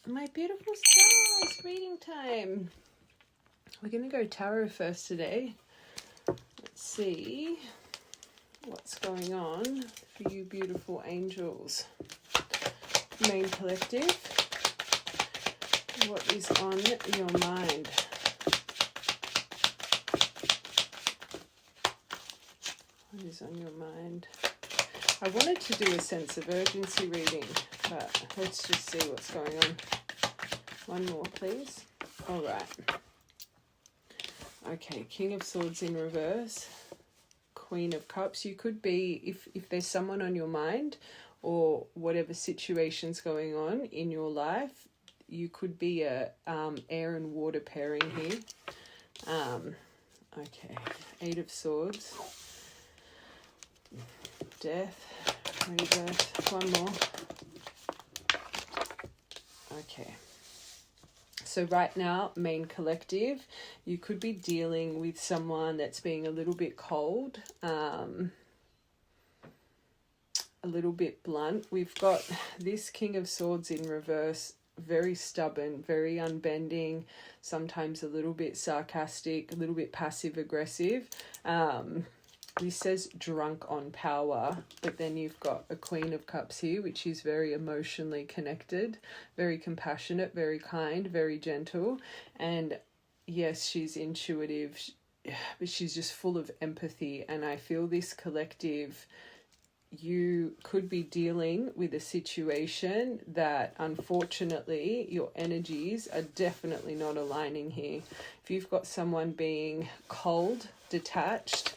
My beautiful stars, reading time. We're going to go tarot first today. Let's see what's going on for you beautiful angels. Main collective, what is on your mind? What is on your mind? I wanted to do a sense of urgency reading, but let's just see what's going on. One more, please. All right. Okay, King of Swords in reverse, Queen of Cups. You could be, if there's someone on your mind or whatever situation's going on in your life, you could be a air and water pairing here. Okay, Eight of Swords, Death, Rebirth, one more. Okay. So right now, main collective, you could be dealing with someone that's being a little bit cold, a little bit blunt. We've got this King of Swords in reverse, very stubborn, very unbending, sometimes a little bit sarcastic, a little bit passive-aggressive. This says drunk on power, but then you've got a Queen of Cups here, which is very emotionally connected, very compassionate, very kind, very gentle. And yes, she's intuitive, but she's just full of empathy. And I feel this collective, you could be dealing with a situation that unfortunately your energies are definitely not aligning here. If you've got someone being cold, detached,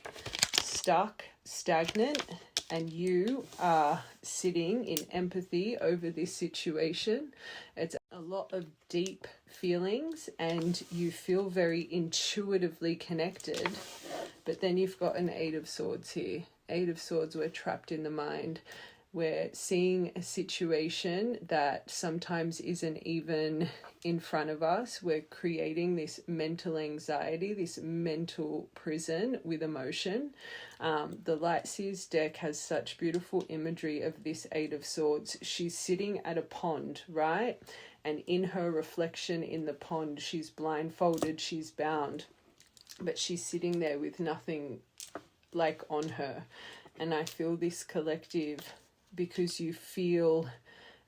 stuck, stagnant, and you are sitting in empathy over this situation, it's a lot of deep feelings and you feel very intuitively connected. But then you've got an Eight of Swords here. Eight of Swords, we're trapped in the mind. We're seeing a situation that sometimes isn't even in front of us. We're creating this mental anxiety, this mental prison with emotion. The Lightseers deck has such beautiful imagery of this Eight of Swords. She's sitting at a pond, right? And in her reflection in the pond, she's blindfolded, she's bound, but she's sitting there with nothing like on her. And I feel this collective, because you feel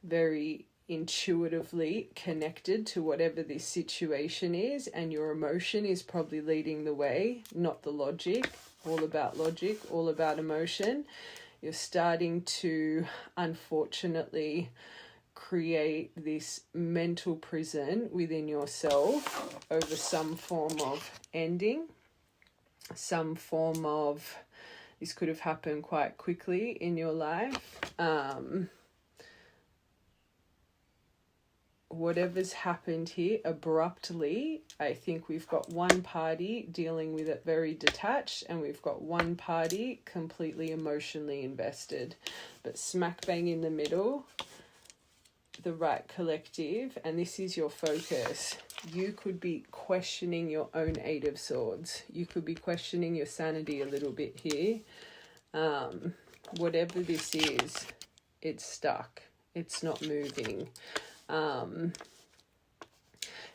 very intuitively connected to whatever this situation is, and your emotion is probably leading the way, not the logic, all about logic, all about emotion. You're starting to, unfortunately, create this mental prison within yourself over some form of ending, some form of, this could have happened quite quickly in your life. Whatever's happened here abruptly, I think we've got one party dealing with it very detached and we've got one party completely emotionally invested. But smack bang in the middle, the right collective, and this is your focus. You could be questioning your own Eight of Swords. You could be questioning your sanity a little bit here. Whatever this is, it's stuck. It's not moving.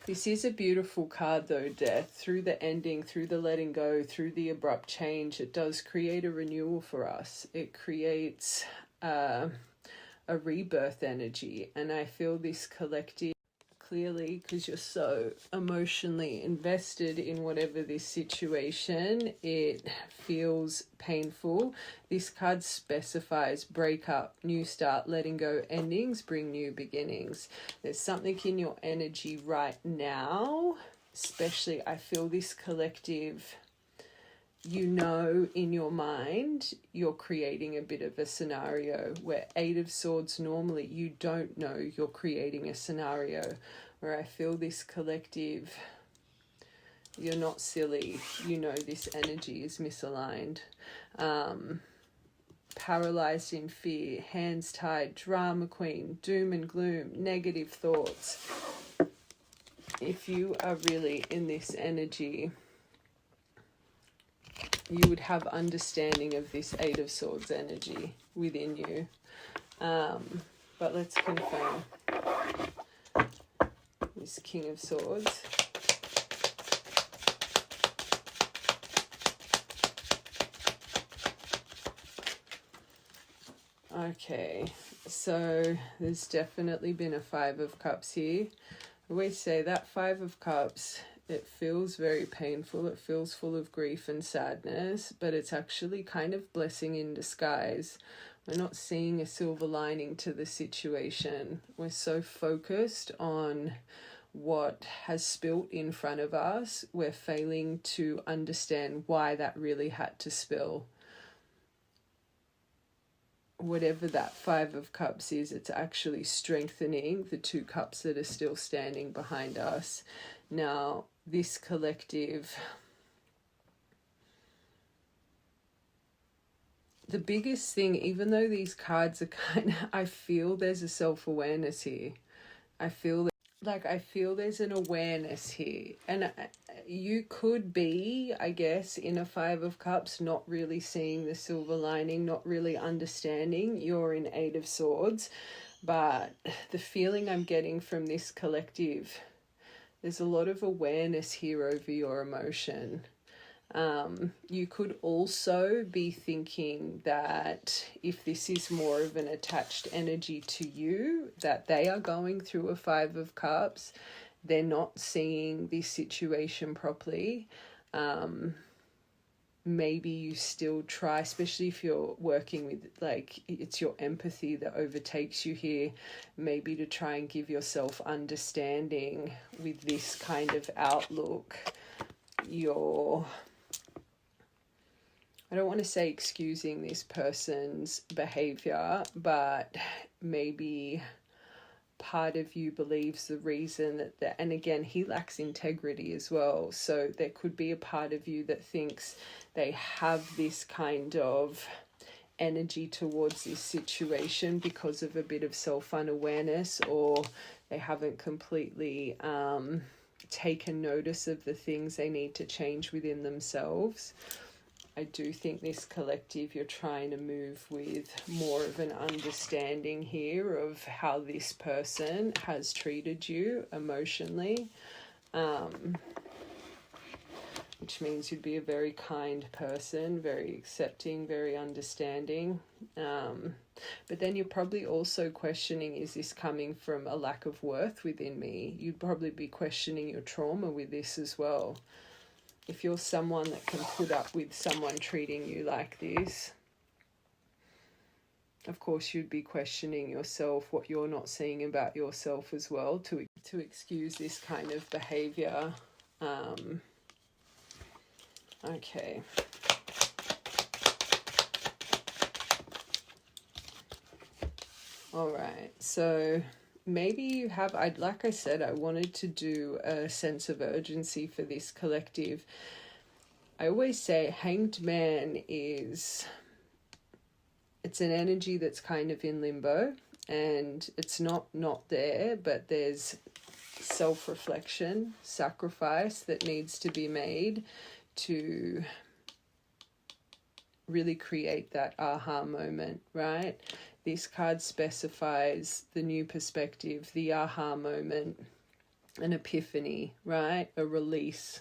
This is a beautiful card though, Death. Through the ending, through the letting go, through the abrupt change, it does create a renewal for us. It creates a rebirth energy. And I feel this collective, clearly, because you're so emotionally invested in whatever this situation, it feels painful. This card specifies breakup, new start, letting go, endings, bring new beginnings. There's something in your energy right now, especially I feel this collective, you know, in your mind, you're creating a bit of a scenario where Eight of Swords, normally you don't know you're creating a scenario, where I feel this collective, you're not silly, you know this energy is misaligned. Paralyzed in fear, hands tied, drama queen, doom and gloom, negative thoughts. If you are really in this energy, you would have understanding of this Eight of Swords energy within you. But let's confirm. this King of Swords. Okay, so there's definitely been a Five of Cups here. I always say that Five of Cups, it feels very painful. It feels full of grief and sadness, but it's actually kind of blessing in disguise. We're not seeing a silver lining to the situation. We're so focused on what has spilt in front of us, we're failing to understand why that really had to spill. Whatever that Five of Cups is, it's actually strengthening the two cups that are still standing behind us. Now, this collective, the biggest thing, even though these cards are kind of, I feel there's a self-awareness here. I feel there's an awareness here. And you could be, I guess, in a Five of Cups, not really seeing the silver lining, not really understanding. You're in Eight of Swords. But the feeling I'm getting from this collective, there's a lot of awareness here over your emotion. You could also be thinking that if this is more of an attached energy to you, that they are going through a Five of Cups, they're not seeing this situation properly. Maybe you still try, especially if you're working with, like, it's your empathy that overtakes you here, maybe to try and give yourself understanding with this kind of outlook. I don't want to say excusing this person's behavior, but maybe part of you believes the reason that, and again, he lacks integrity as well. So there could be a part of you that thinks they have this kind of energy towards this situation because of a bit of self-unawareness, or they haven't completely taken notice of the things they need to change within themselves. I do think this collective, you're trying to move with more of an understanding here of how this person has treated you emotionally, which means you'd be a very kind person, very accepting, very understanding. But then you're probably also questioning, is this coming from a lack of worth within me? You'd probably be questioning your trauma with this as well. If you're someone that can put up with someone treating you like this, of course you'd be questioning yourself, what you're not seeing about yourself as well, to excuse this kind of behavior. Okay. All right, so maybe you have, like I said, I wanted to do a sense of urgency for this collective. I always say Hanged Man it's an energy that's kind of in limbo, and it's not there, but there's self-reflection, sacrifice that needs to be made to really create that aha moment, right? This card specifies the new perspective, the aha moment, an epiphany, right? A release.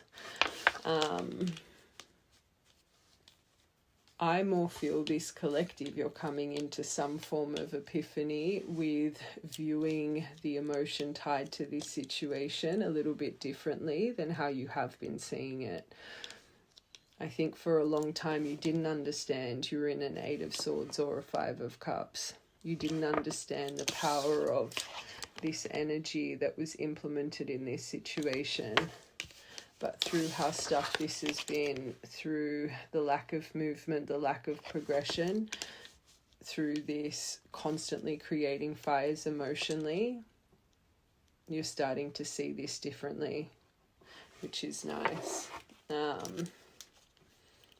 I more feel this collective, you're coming into some form of epiphany with viewing the emotion tied to this situation a little bit differently than how you have been seeing it. I think for a long time you didn't understand you were in an Eight of Swords or a Five of Cups. You didn't understand the power of this energy that was implemented in this situation. But through how stuck this has been, through the lack of movement, the lack of progression, through this constantly creating fires emotionally, you're starting to see this differently, which is nice.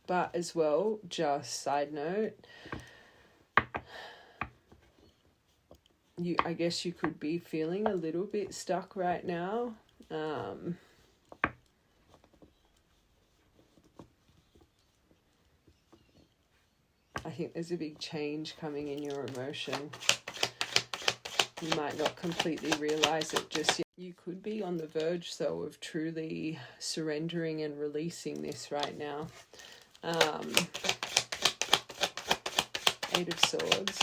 But as well, just side note, I guess you could be feeling a little bit stuck right now. I think there's a big change coming in your emotion. You might not completely realize it just yet. you could be on the verge, though, of truly surrendering and releasing this right now. Eight of Swords.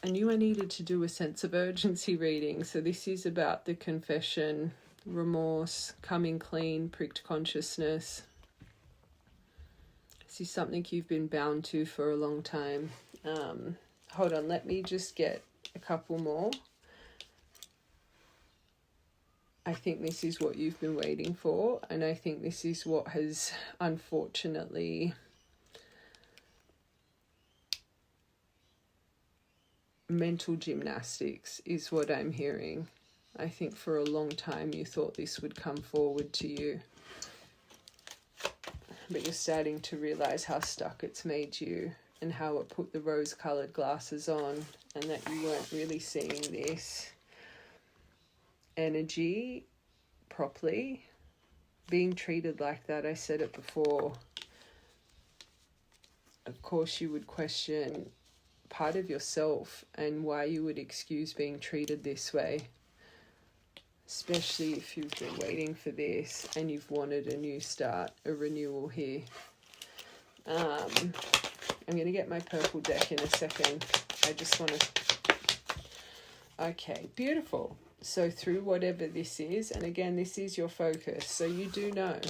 I knew I needed to do a sense of urgency reading. So this is about the confession, remorse, coming clean, pricked consciousness. This is something you've been bound to for a long time. Hold on, let me just get a couple more. I think this is what you've been waiting for, and I think this is what has unfortunately mental gymnastics is what I'm hearing. I think for a long time you thought this would come forward to you, but you're starting to realize how stuck it's made you and how it put the rose-colored glasses on, and that you weren't really seeing this energy properly. Being treated like that, I said it before. Of course you would question part of yourself and why you would excuse being treated this way, especially if you've been waiting for this and you've wanted a new start, a renewal here. I'm going to get my purple deck in a second. I just want to... Okay, beautiful. So through whatever this is, and again, this is your focus, so you do know.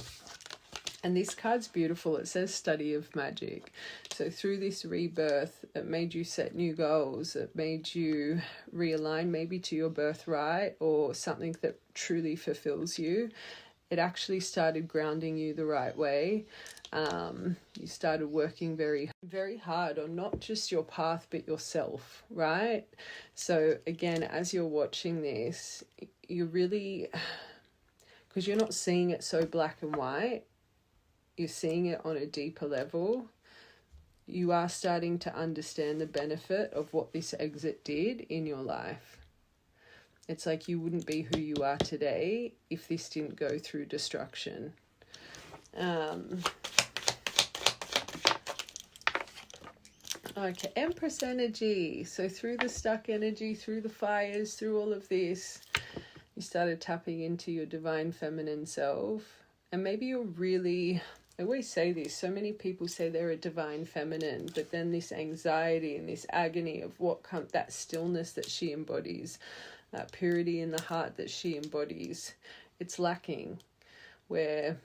And this card's beautiful. It says study of magic. So through this rebirth, it made you set new goals. It made you realign maybe to your birthright or something that truly fulfills you. It actually started grounding you the right way. You started working very, very hard on not just your path, but yourself, right? So again, as you're watching this, you really, because you're not seeing it so black and white, you're seeing it on a deeper level. You are starting to understand the benefit of what this exit did in your life. It's like you wouldn't be who you are today if this didn't go through destruction. Okay, Empress energy. So through the stuck energy, through the fires, through all of this, you started tapping into your divine feminine self. And maybe you're really... I always say this, so many people say they're a divine feminine, but then this anxiety and this agony of what comes, that stillness that she embodies, that purity in the heart that she embodies, it's lacking. Where,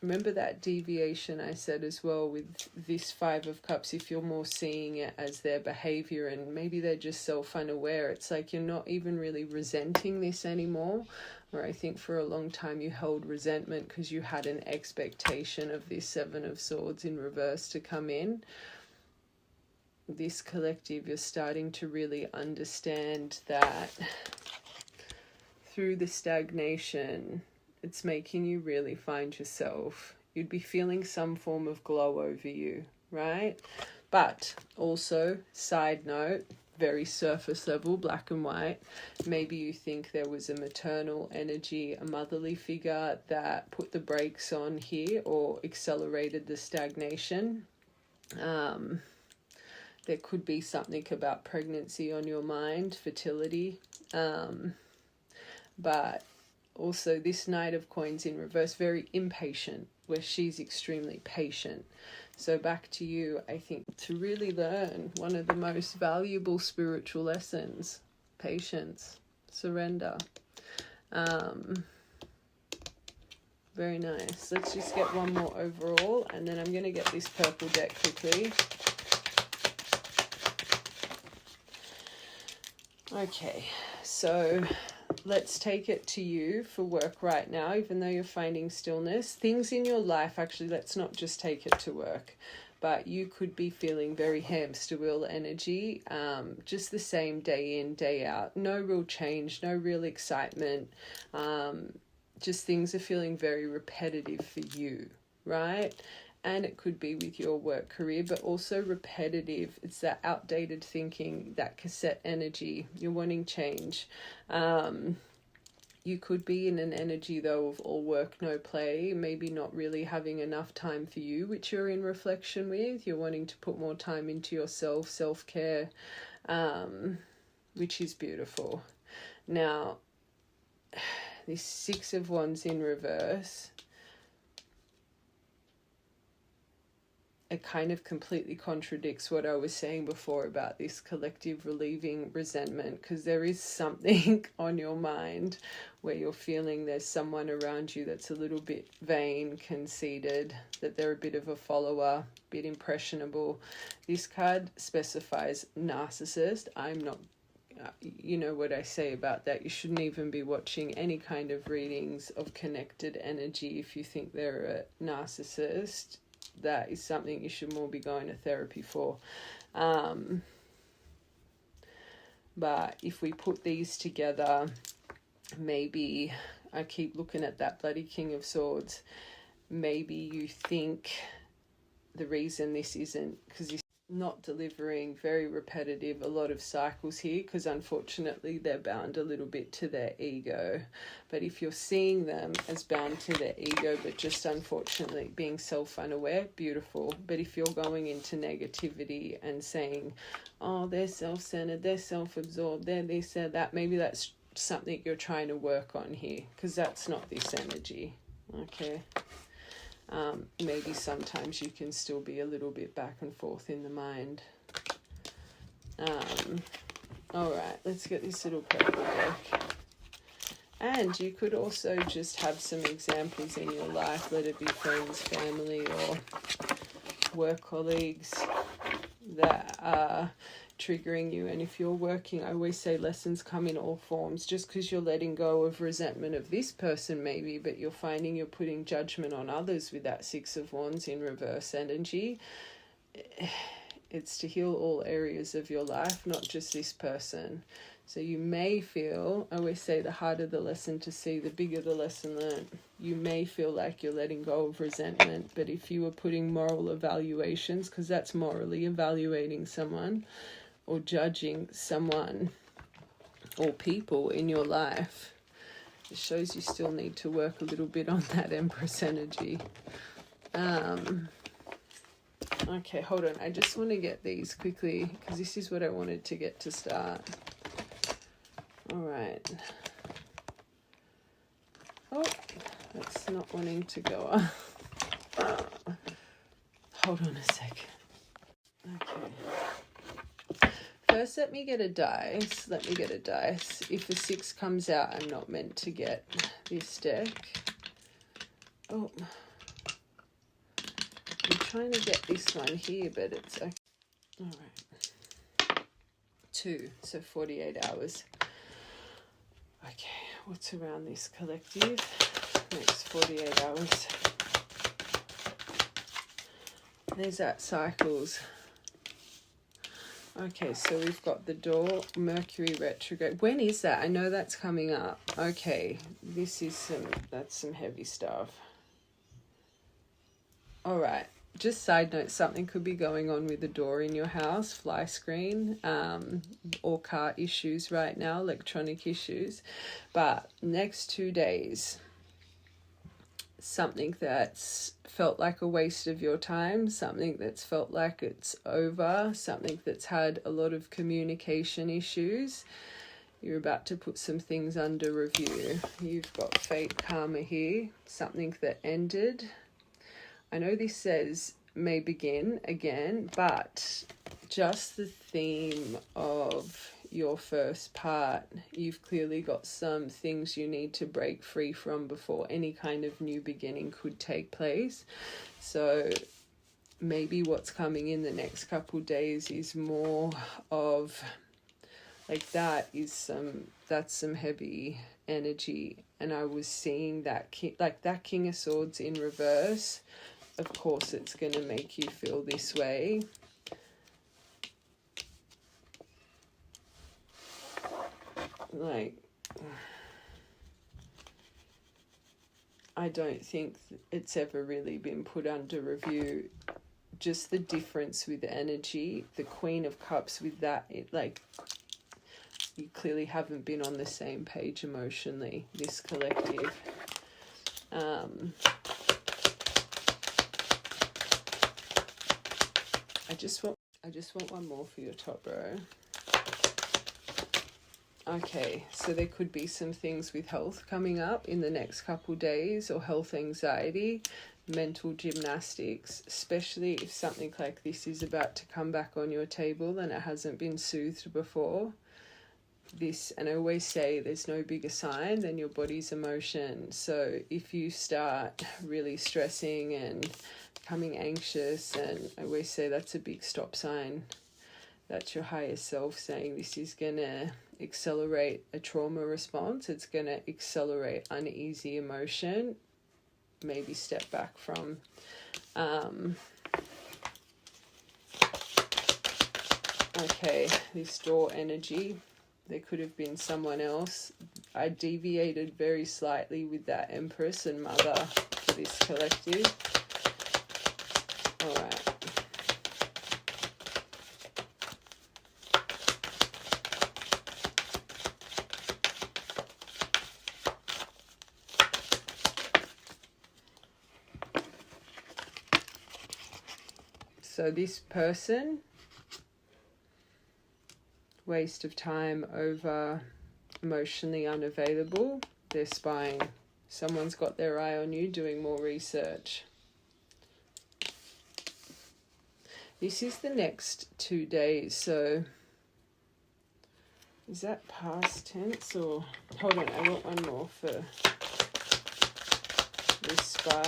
remember that deviation I said as well with this Five of Cups, if you're more seeing it as their behavior and maybe they're just self-unaware, it's like you're not even really resenting this anymore. Or I think for a long time you held resentment because you had an expectation of this Seven of Swords in reverse to come in. This collective, you're starting to really understand that through the stagnation, it's making you really find yourself. You'd be feeling some form of glow over you, right? But also, side note, very surface level, black and white, maybe you think there was a maternal energy, a motherly figure that put the brakes on here or accelerated the stagnation. There could be something about pregnancy on your mind, fertility, but also this Knight of Coins in reverse, very impatient, where she's extremely patient. So back to you, I think, to really learn one of the most valuable spiritual lessons, patience, surrender. Very nice. Let's just get one more overall, and then I'm going to get this purple deck quickly. Okay, so let's take it to you for work right now, even though you're finding stillness. Things in your life, actually, let's not just take it to work, but you could be feeling very hamster wheel energy, just the same day in, day out. No real change, no real excitement. Just things are feeling very repetitive for you, right? And it could be with your work career, but also repetitive. It's that outdated thinking, that cassette energy. You're wanting change. You could be in an energy, though, of all work, no play, maybe not really having enough time for you, which you're in reflection with. You're wanting to put more time into yourself, self-care, which is beautiful. Now, this Six of Wands in reverse, it kind of completely contradicts what I was saying before about this collective relieving resentment, because there is something on your mind where you're feeling there's someone around you that's a little bit vain, conceited, that they're a bit of a follower, a bit impressionable. This card specifies narcissist. I'm not, you know what I say about that. You shouldn't even be watching any kind of readings of connected energy if you think they're a narcissist. That is something you should more be going to therapy for. But if we put these together, maybe, I keep looking at that bloody King of Swords, maybe you think the reason this isn't, because he's not delivering, very repetitive, a lot of cycles here, because unfortunately they're bound a little bit to their ego. But if you're seeing them as bound to their ego, but just unfortunately being self-unaware, beautiful. But if you're going into negativity and saying, oh, they're self-centered, they're self-absorbed, they're this, they're that, maybe that's something you're trying to work on here, because that's not this energy. Okay. Maybe sometimes you can still be a little bit back and forth in the mind. All right, let's get this little purple deck. And you could also just have some examples in your life, let it be friends, family, or work colleagues that are triggering you. And if you're working, I always say lessons come in all forms. Just because you're letting go of resentment of this person maybe, but you're finding you're putting judgment on others with that Six of Wands in reverse energy, it's to heal all areas of your life, not just this person. So you may feel, I always say the harder the lesson to see, the bigger the lesson learned. You may feel like you're letting go of resentment, but if you were putting moral evaluations, because that's morally evaluating someone or judging someone or people in your life, it shows you still need to work a little bit on that Empress energy. Okay, hold on. I just want to get these quickly because this is what I wanted to get to start. All right. Oh, that's not wanting to go up. Hold on a sec. Okay. First, let me get a dice. If a 6 comes out, I'm not meant to get this deck. Oh. I'm trying to get this one here, but it's okay. All right. 2, so 48 hours. Okay, what's around this collective? Next 48 hours. There's that cycles. Okay, so we've got the door, Mercury retrograde. When is that? I know that's coming up. Okay, this is that's some heavy stuff. All right. Just side note, something could be going on with the door in your house, fly screen, or car issues right now, electronic issues. But next 2 days, something that's felt like a waste of your time, something that's felt like it's over, something that's had a lot of communication issues. You're about to put some things under review. You've got fate karma here, something that ended. I know this says may begin again, but just the theme of your first part, you've clearly got some things you need to break free from before any kind of new beginning could take place. So maybe what's coming in the next couple days is more of like that's some heavy energy. And I was seeing that that King of Swords in reverse. Of course, it's going to make you feel this way. Like, I don't think it's ever really been put under review. Just the difference with energy. The Queen of Cups with that, you clearly haven't been on the same page emotionally, this collective. I just want one more for your top row. Okay, so there could be some things with health coming up in the next couple days, or health anxiety, mental gymnastics, especially if something like this is about to come back on your table and it hasn't been soothed before. This, and I always say there's no bigger sign than your body's emotion. So if you start really stressing and becoming anxious, and I always say that's a big stop sign. That's your higher self saying this is going to accelerate a trauma response. It's going to accelerate uneasy emotion. Maybe step back from. Okay, this door energy. There could have been someone else. I deviated very slightly with that Empress and Mother for this collective. All right. So this person, waste of time, over, emotionally unavailable, they're spying. Someone's got their eye on you, doing more research. This is the next 2 days, so is that past tense or... Hold on, I want one more for this spy.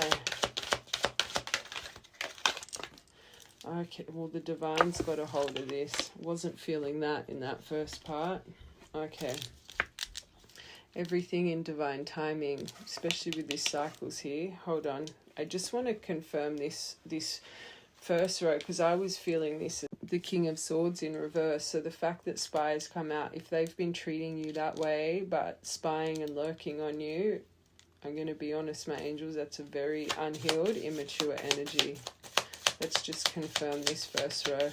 Okay, well, the Divine's got a hold of this. Wasn't feeling that in that first part. Okay. Everything in divine timing, especially with these cycles here. Hold on. I just want to confirm this first row, because I was feeling this, the King of Swords in reverse. So the fact that spies come out, if they've been treating you that way, but spying and lurking on you, I'm going to be honest, my angels, that's a very unhealed, immature energy. Let's just confirm this first row.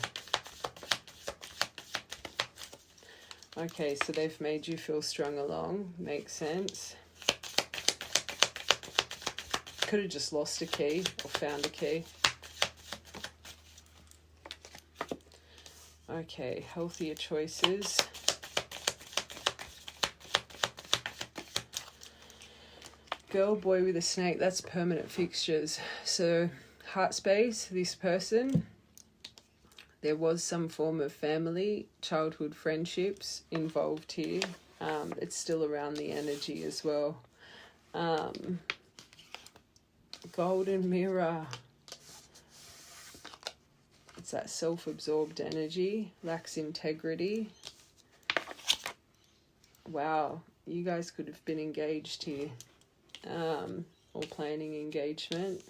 Okay, so they've made you feel strung along. Makes sense. Could have just lost a key or found a key. Okay, healthier choices. Girl, boy with a snake, that's permanent fixtures. So heart space, this person, there was some form of family, childhood friendships involved here. It's still around the energy as well. Golden mirror. It's that self-absorbed energy, lacks integrity. Wow, you guys could have been engaged here, or planning engagement.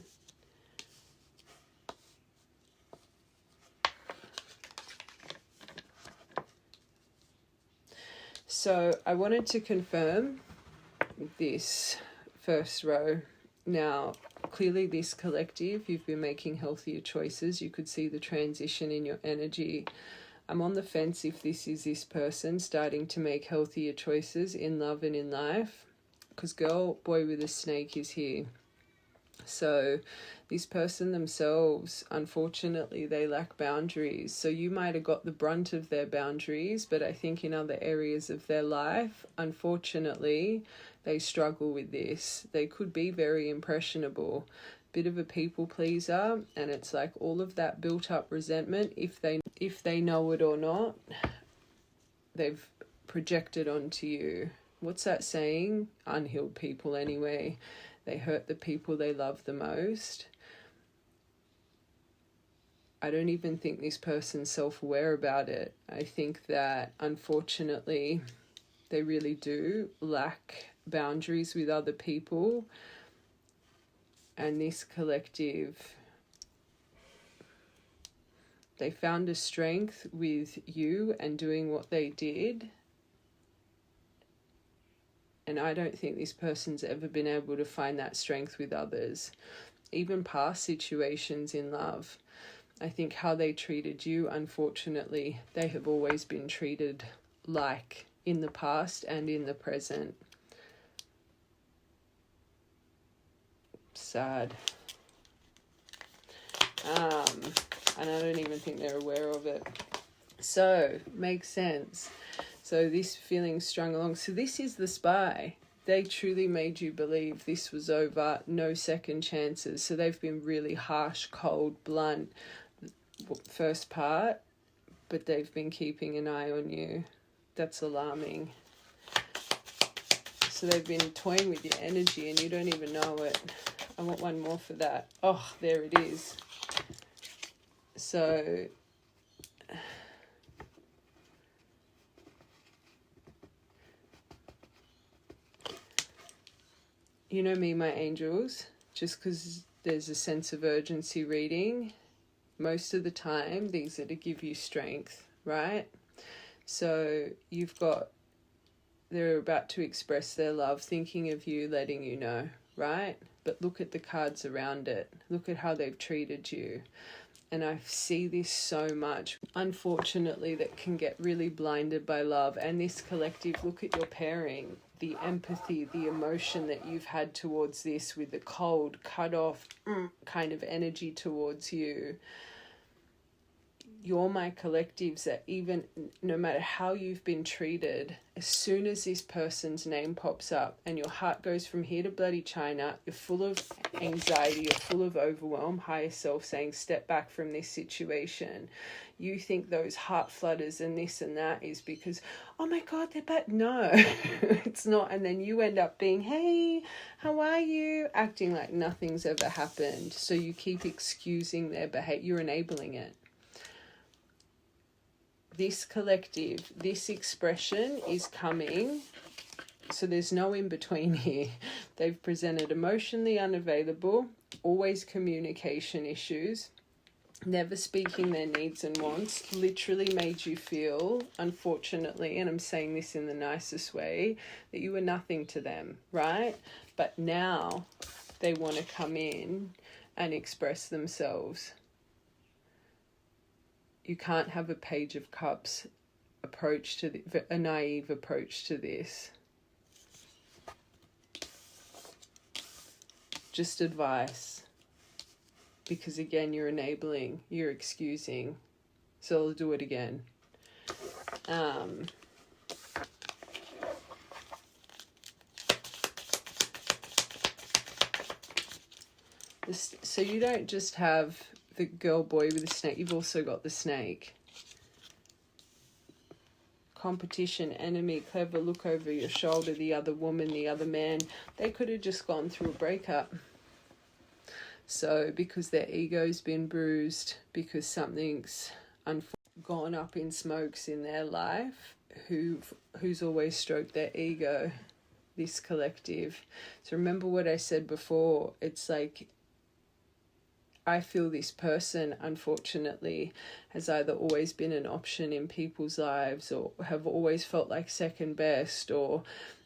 So I wanted to confirm this first row. Now, clearly this collective, you've been making healthier choices. You could see the transition in your energy. I'm on the fence if this is this person starting to make healthier choices in love and in life, because girl, boy with a snake is here. So this person themselves, unfortunately, they lack boundaries. So you might have got the brunt of their boundaries, but I think in other areas of their life, unfortunately, they struggle with this. They could be very impressionable, bit of a people pleaser, and it's like all of that built up resentment, if they know it or not, they've projected onto you. What's that saying? Unhealed people anyway. They hurt the people they love the most. I don't even think this person's self-aware about it. I think that, unfortunately, they really do lack boundaries with other people. And this collective, they found a strength with you and doing what they did. And I don't think this person's ever been able to find that strength with others. Even past situations in love. I think how they treated you, unfortunately, they have always been treated like in the past and in the present. Sad. And I don't even think they're aware of it. So, makes sense. So this feeling strung along. So this is the spy. They truly made you believe this was over, no second chances. So they've been really harsh, cold, blunt, first part, but they've been keeping an eye on you. That's alarming. So they've been toying with your energy and you don't even know it. I want one more for that. Oh, there it is. So you know me, my angels, just because there's a sense of urgency reading, most of the time these are to give you strength, right? So they're about to express their love, thinking of you, letting you know, right? But look at the cards around it. Look at how they've treated you. And I see this so much, unfortunately, that can get really blinded by love. And this collective, look at your pairing, the empathy, the emotion that you've had towards this with the cold, cut off kind of energy towards you. You're my collectives that even no matter how you've been treated, as soon as this person's name pops up and your heart goes from here to bloody China, you're full of anxiety, you're full of overwhelm, higher self saying, step back from this situation. You think those heart flutters and this and that is because, oh my God, they're bad. No, it's not. And then you end up being, hey, how are you? Acting like nothing's ever happened. So you keep excusing their behavior. You're enabling it. This collective, this expression is coming. So there's no in between here. They've presented emotionally unavailable, always communication issues, never speaking their needs and wants, literally made you feel, unfortunately, and I'm saying this in the nicest way, that you were nothing to them, right? But now they want to come in and express themselves. You can't have a Page of Cups approach to a naive approach to this. Just advice. Because again, you're enabling, you're excusing. So I'll do it again. So you don't just have the girl boy with the snake, you've also got the snake. Competition, enemy, clever, look over your shoulder, the other woman, the other man. They could have just gone through a breakup. So because their ego's been bruised, because something's gone up in smokes in their life, who's always stroked their ego? This collective. So remember what I said before, it's like I feel this person, unfortunately, has either always been an option in people's lives or have always felt like second best, or,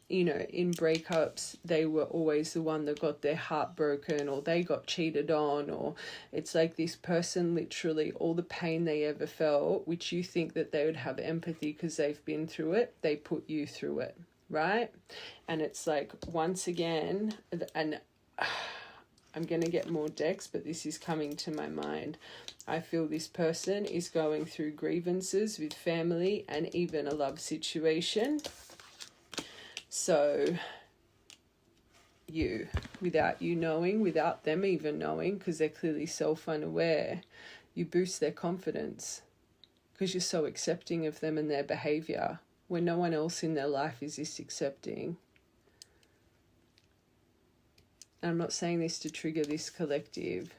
you know, in breakups, they were always the one that got their heart broken, or they got cheated on, or it's like this person literally, all the pain they ever felt, which you think that they would have empathy because they've been through it, they put you through it, right? And it's like, once again, and I'm going to get more decks, but this is coming to my mind. I feel this person is going through grievances with family and even a love situation. So without you knowing, without them even knowing, because they're clearly self-unaware, you boost their confidence because you're so accepting of them and their behavior when no one else in their life is this accepting. I'm not saying this to trigger this collective,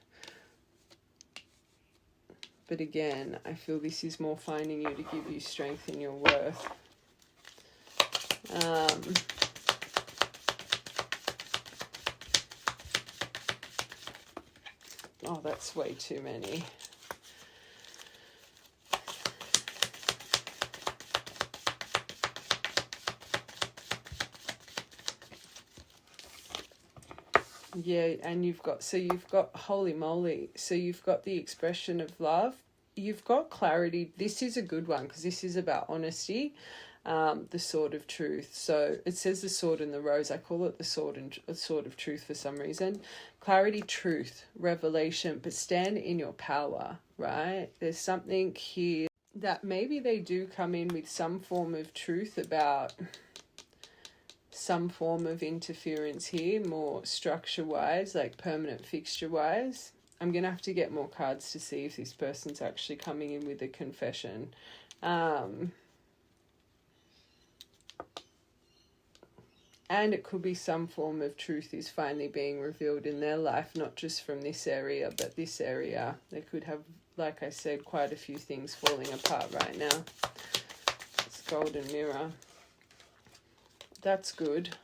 but again, I feel this is more finding you to give you strength in your worth. Oh, that's way too many. Yeah, and you've got holy moly, so you've got the expression of love, you've got clarity. This is a good one because this is about honesty. the sword of truth. So it says the sword and the rose. I call it the sword and sword of truth for some reason. Clarity, truth, revelation, but stand in your power, right? There's something here that maybe they do come in with some form of truth about some form of interference here, more structure-wise, like permanent fixture-wise. I'm going to have to get more cards to see if this person's actually coming in with a confession. And it could be some form of truth is finally being revealed in their life, not just from this area, but this area. They could have, like I said, quite a few things falling apart right now. It's golden mirror. That's good.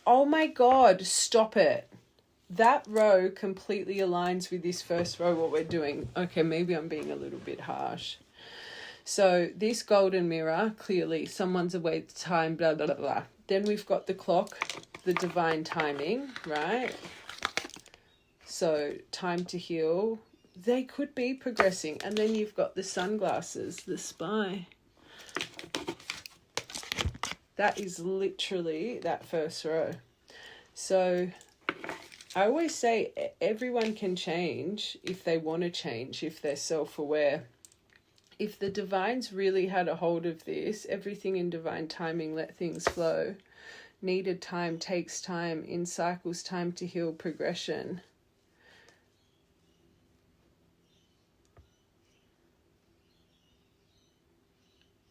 Oh my God, stop it. That row completely aligns with this first row, what we're doing. Okay, maybe I'm being a little bit harsh. So this golden mirror, clearly someone's away time, blah, blah, blah, blah. Then we've got the clock, the divine timing, right? So time to heal. They could be progressing. And then you've got the sunglasses, the spy. That is literally that first row. So I always say everyone can change if they want to change, if they're self-aware. If the divines really had a hold of this, everything in divine timing, let things flow. Needed time, takes time, in cycles, time to heal, progression.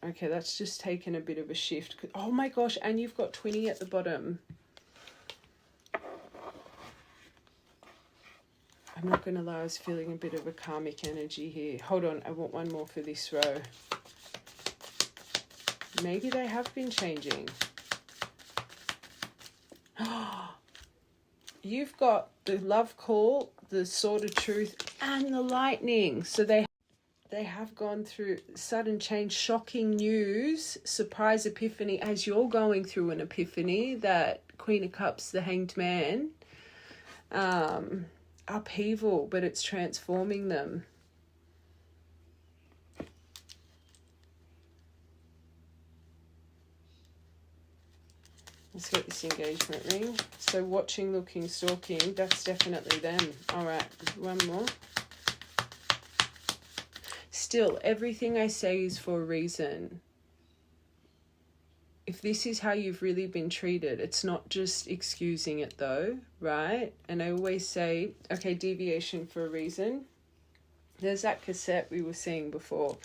Okay, that's just taken a bit of a shift. Oh my gosh, and you've got 20 at the bottom. I'm not going to lie, I was feeling a bit of a karmic energy here. Hold on, I want one more for this row. Maybe they have been changing. You've got the love call, the sword of truth, and the lightning. So they have gone through sudden change, shocking news, surprise epiphany, as you're going through an epiphany, that Queen of Cups, the Hanged Man. Upheaval, but it's transforming them. Let's get this engagement ring. So watching, looking, stalking, that's definitely them. All right, one more. Still, everything I say is for a reason. If this is how you've really been treated, it's not just excusing it though, right? And I always say, okay, deviation for a reason. There's that cassette we were seeing before.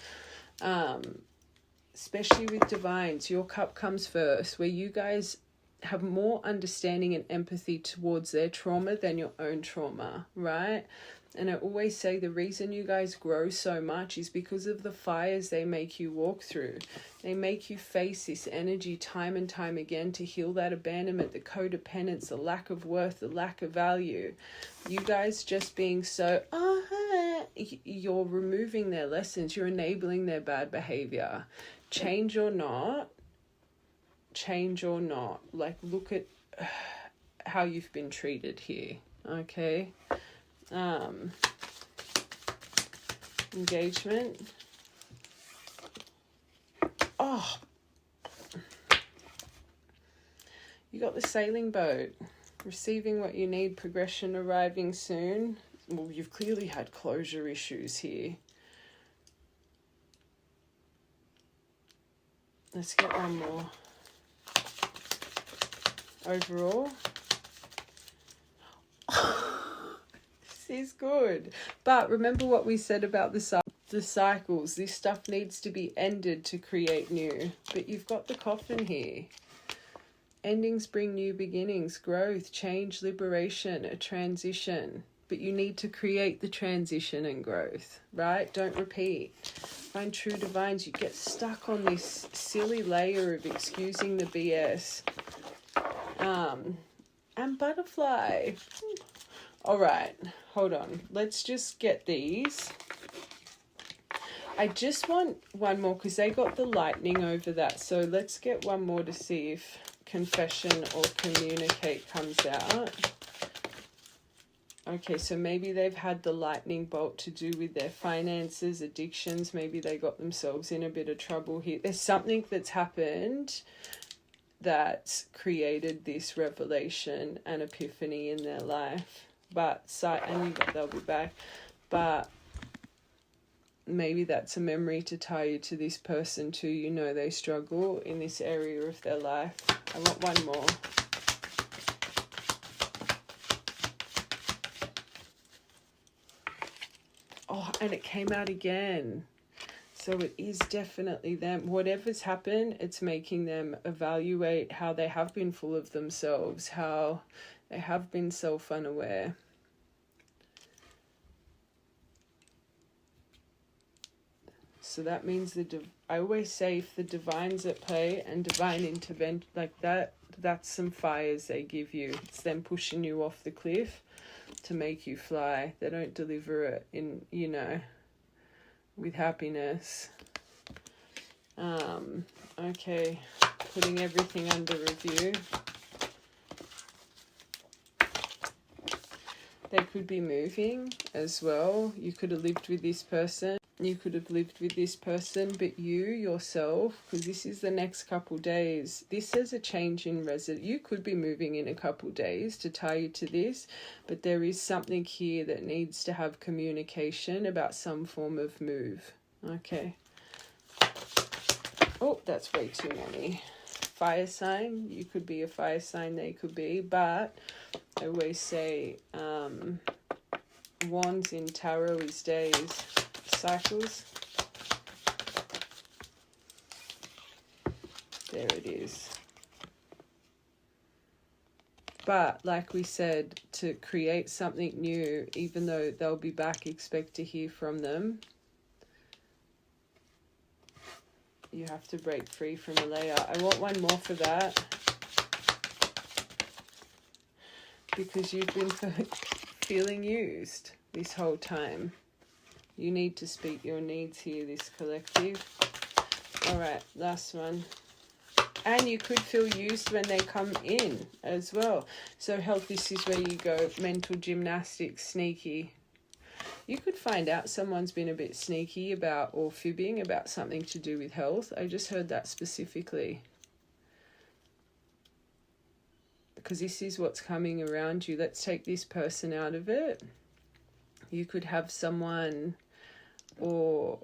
Especially with divines, your cup comes first, where you guys have more understanding and empathy towards their trauma than your own trauma, right? And I always say the reason you guys grow so much is because of the fires they make you walk through. They make you face this energy time and time again to heal that abandonment, the codependence, the lack of worth, the lack of value. You guys just being so, you're removing their lessons. You're enabling their bad behavior. Change or not, like look at how you've been treated here, okay? Engagement. Oh, you got the sailing boat, receiving what you need, progression arriving soon. Well, you've clearly had closure issues here. Let's get one more. Overall. This is good. But remember what we said about the cycles. This stuff needs to be ended to create new. But you've got the coffin here. Endings bring new beginnings, growth, change, liberation, a transition. But you need to create the transition and growth, right? Don't repeat. Find true divines. You get stuck on this silly layer of excusing the BS. And butterfly. All right, hold on. Let's just get these. I just want one more because they got the lightning over that. So let's get one more to see if confession or communicate comes out. Okay, so maybe they've had the lightning bolt to do with their finances, addictions. Maybe they got themselves in a bit of trouble here. There's something that's happened that's created this revelation and epiphany in their life. But, and they'll be back. But maybe that's a memory to tie you to this person too. You know they struggle in this area of their life. I want one more. Oh, and it came out again. So it is definitely them. Whatever's happened, it's making them evaluate how they have been full of themselves, how they have been self-unaware. So that means I always say if the divine's at play and divine intervention like that, that's some fires they give you. It's them pushing you off the cliff to make you fly. They don't deliver it in, you know, with happiness. Okay, putting everything under review. They could be moving as well. You could have lived with this person. You could have lived with this person, but you yourself, because this is the next couple days, this says a change in residence. You could be moving in a couple days to tie you to this, but there is something here that needs to have communication about some form of move. Okay. Oh, that's way too many. Fire sign. You could be a fire sign, they could be, but I always say wands in tarot is days. Cycles. There it is. But like we said, to create something new, even though they'll be back, expect to hear from them. You have to break free from a layer. I want one more for that. Because you've been feeling used this whole time. You need to speak your needs here, this collective. All right, last one. And you could feel used when they come in as well. So health, this is where you go mental gymnastics, sneaky. You could find out someone's been a bit sneaky about or fibbing about something to do with health. I just heard that specifically. Because this is what's coming around you. Let's take this person out of it. You could have someone, or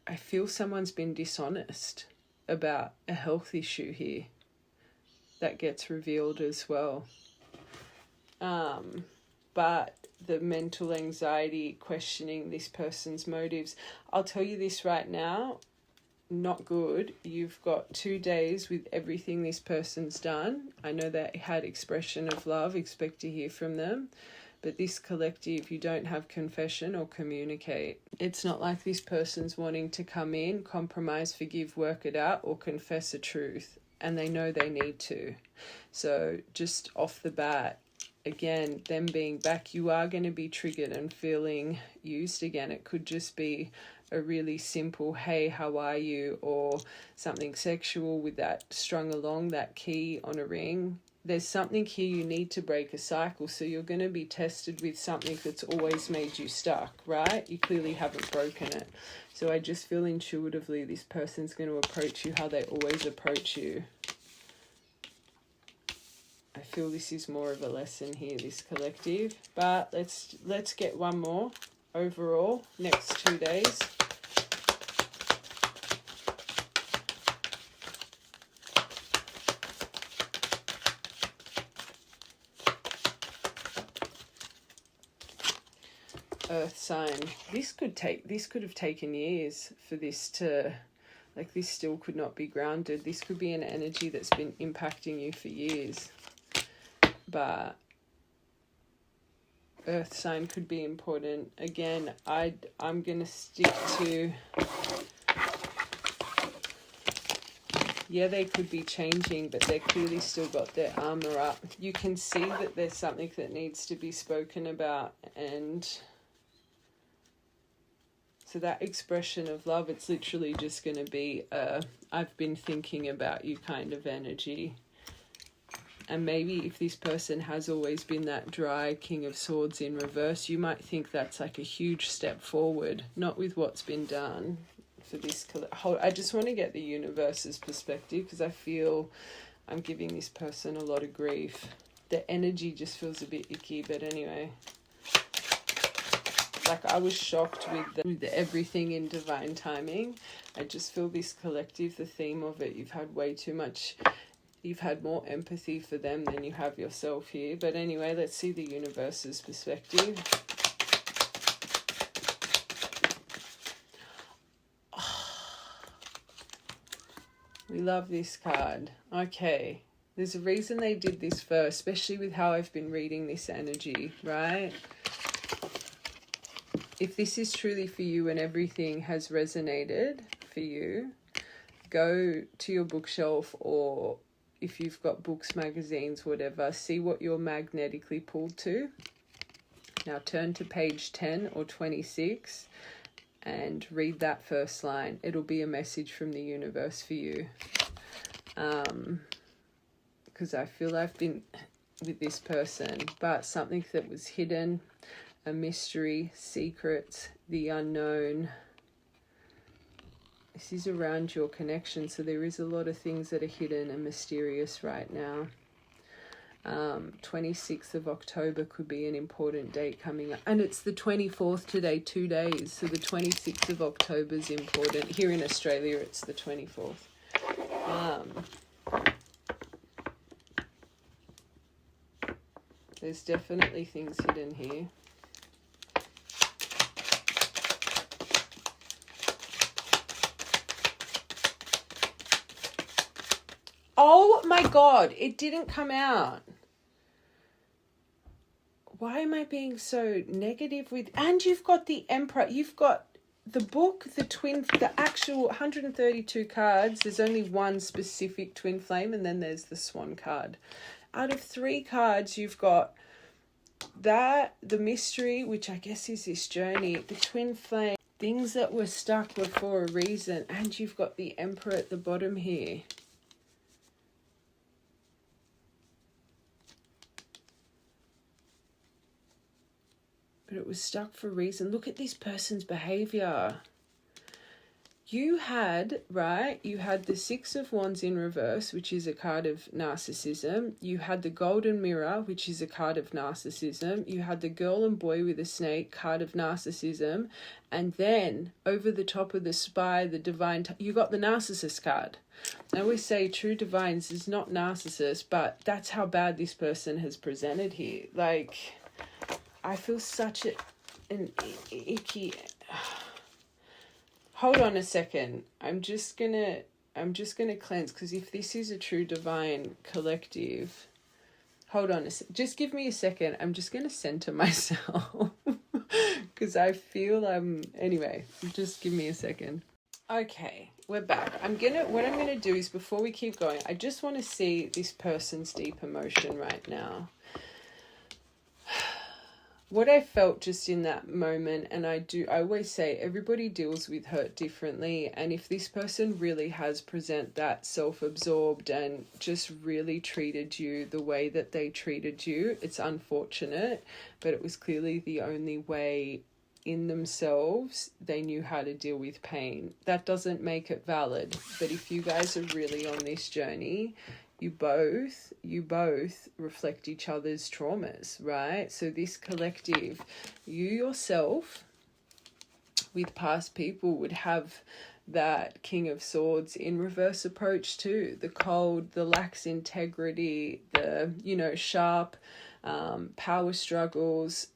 I feel someone's been dishonest about a health issue here that gets revealed as well. But the mental anxiety, questioning this person's motives. I'll tell you this right now, not good. You've got 2 days with everything this person's done. I know they had expression of love, expect to hear from them. But this collective, you don't have confession or communicate. It's not like this person's wanting to come in, compromise, forgive, work it out, or confess a truth. And they know they need to. So just off the bat, again, them being back, you are going to be triggered and feeling used again. It could just be a really simple, hey, how are you? Or something sexual with that strung along, that key on a ring. There's something here you need to break a cycle, so you're going to be tested with something that's always made you stuck, right? You clearly haven't broken it. So I just feel intuitively this person's going to approach you how they always approach you. I feel this is more of a lesson here, this collective. But let's get one more overall, next 2 days. Earth sign. This could have taken years for this to, like, this still could not be grounded. This could be an energy that's been impacting you for years. But Earth sign could be important. Again, I'm going to stick to, yeah, they could be changing, but they're clearly still got their armor up. You can see that there's something that needs to be spoken about, and so that expression of love, it's literally just going to be I've been thinking about you kind of energy. And maybe if this person has always been that dry King of Swords in reverse, you might think that's like a huge step forward, not with what's been done for this. I just want to get the universe's perspective because I feel I'm giving this person a lot of grief. The energy just feels a bit icky, but anyway. Like, I was shocked with the everything in divine timing. I just feel this collective, the theme of it, you've had way too much, you've had more empathy for them than you have yourself here. But anyway, let's see the universe's perspective. We love this card. Okay. There's a reason they did this first, especially with how I've been reading this energy, right? If this is truly for you and everything has resonated for you, go to your bookshelf, or if you've got books, magazines, whatever, see what you're magnetically pulled to. Now turn to page 10 or 26 and read that first line. It'll be a message from the universe for you. Because I feel I've been with this person, but something that was hidden, a mystery, secret, the unknown. This is around your connection, so there is a lot of things that are hidden and mysterious right now. 26th of October could be an important date coming up. And it's the 24th today, 2 days. So the 26th of October is important. Here in Australia, it's the 24th. There's definitely things hidden here. Oh my God, it didn't come out. Why am I being so negative with... And you've got the Emperor. You've got the book, the actual 132 cards. There's only one specific twin flame, and then there's the Swan card. Out of 3 cards, you've got that, the mystery, which I guess is this journey, the twin flame, things that were stuck were for a reason, and you've got the Emperor at the bottom here. But it was stuck for a reason. Look at this person's behavior. You had, right, you had the 6 of Wands in reverse, which is a card of narcissism. You had the Golden Mirror, which is a card of narcissism. You had the Girl and Boy with a Snake, card of narcissism. And then, over the top of the Spy, the Divine, you got the Narcissist card. I always say true divines is not narcissist, but that's how bad this person has presented here. Like, I feel such an icky... Hold on a second. I'm just gonna cleanse, because if this is a true divine collective, hold on just give me a second. I'm just gonna center myself because I feel anyway, just give me a second. Okay, we're back. What I'm gonna do is, before we keep going, I just want to see this person's deep emotion right now. What I felt just in that moment, and I always say everybody deals with hurt differently, and if this person really has present that self-absorbed and just really treated you the way that they treated you, it's unfortunate, but it was clearly the only way in themselves they knew how to deal with pain. That doesn't make it valid, but if you guys are really on this journey, you both reflect each other's traumas, right? So this collective, you yourself with past people would have that King of Swords in reverse approach too. The cold, the lax integrity, the, sharp power struggles.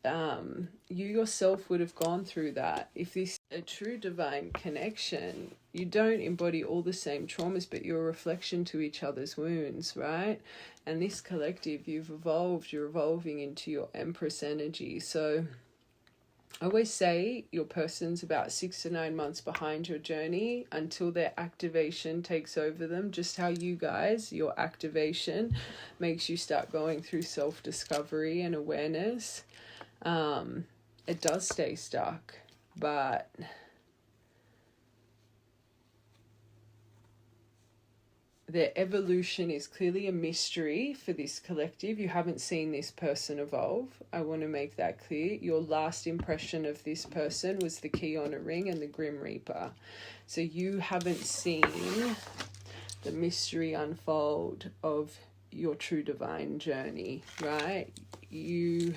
You yourself would have gone through that. If this is a true divine connection, you don't embody all the same traumas, but you're a reflection to each other's wounds, right? And this collective, you're evolving into your Empress energy. So I always say your person's about 6 to 9 months behind your journey until their activation takes over them. Just how you guys, your activation makes you start going through self-discovery and awareness. It does stay stuck, but Their evolution is clearly a mystery for this collective. You haven't seen this person evolve. I want to make that clear. Your last impression of this person was the Key on a Ring and the Grim Reaper. So you haven't seen the mystery unfold of your true divine journey, right? You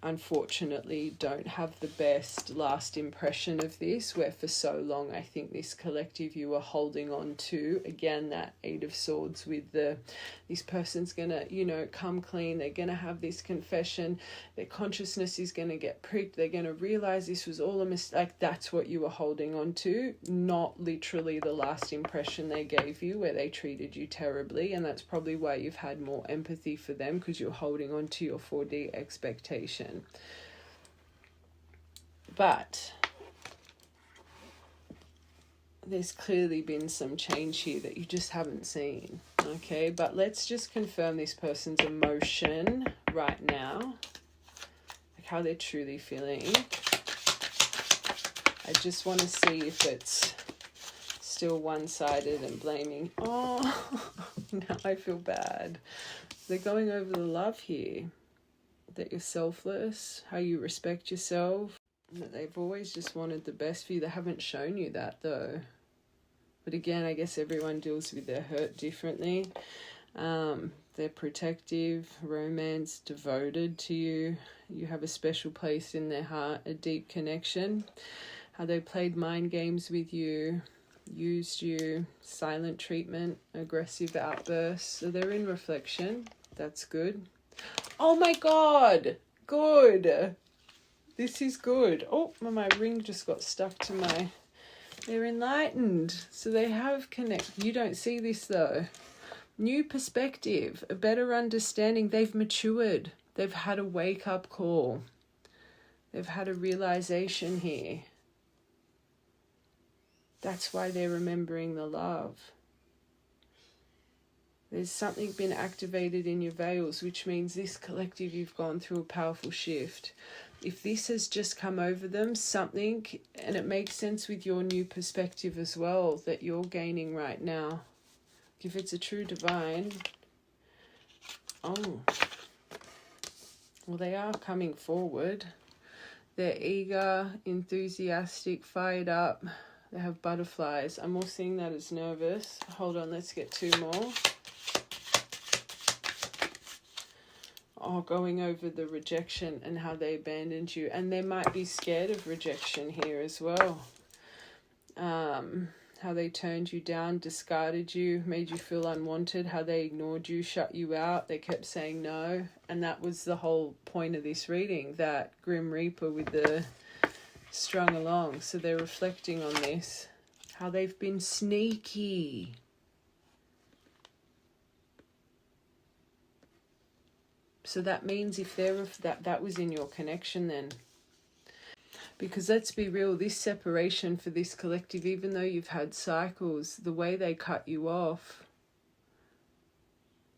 unfortunately don't have the best last impression of this, where for so long I think this collective you were holding on to, again, that Eight of Swords with this person's gonna, come clean, they're gonna have this confession, their consciousness is gonna get pricked, they're gonna realize this was all a mistake. That's what you were holding on to, not literally the last impression they gave you where they treated you terribly. And that's probably why you've had more empathy for them, because you're holding on to your 4D expectation. But there's clearly been some change here that you just haven't seen, okay? But let's just confirm this person's emotion right now, like how they're truly feeling. I just want to see if it's still one-sided and blaming. Oh, now I feel bad. They're going over the love here, that you're selfless, how you respect yourself, that they've always just wanted the best for you. They haven't shown you that though. But again, I guess everyone deals with their hurt differently. They're protective, romance, devoted to you. You have a special place in their heart, a deep connection. How they played mind games with you, used you, silent treatment, aggressive outbursts. So they're in reflection. That's good. Oh my God, good. This is good. Oh, my ring just got stuck to my... They're enlightened. So they have connect. You don't see this though. New perspective, a better understanding. They've matured. They've had a wake-up call. They've had a realization here. That's why they're remembering the love. There's something been activated in your veils, which means this collective, you've gone through a powerful shift. If this has just come over them, something, and it makes sense with your new perspective as well, that you're gaining right now. If it's a true divine, oh, well, they are coming forward. They're eager, enthusiastic, fired up. They have butterflies. I'm more seeing that as nervous. Hold on, let's get two more. Oh, going over the rejection and how they abandoned you. And they might be scared of rejection here as well. How they turned you down, discarded you, made you feel unwanted, how they ignored you, shut you out. They kept saying no. And that was the whole point of this reading, that Grim Reaper with the strung along. So they're reflecting on this, how they've been sneaky. So that means if they're that was in your connection then. Because let's be real, this separation for this collective, even though you've had cycles, the way they cut you off,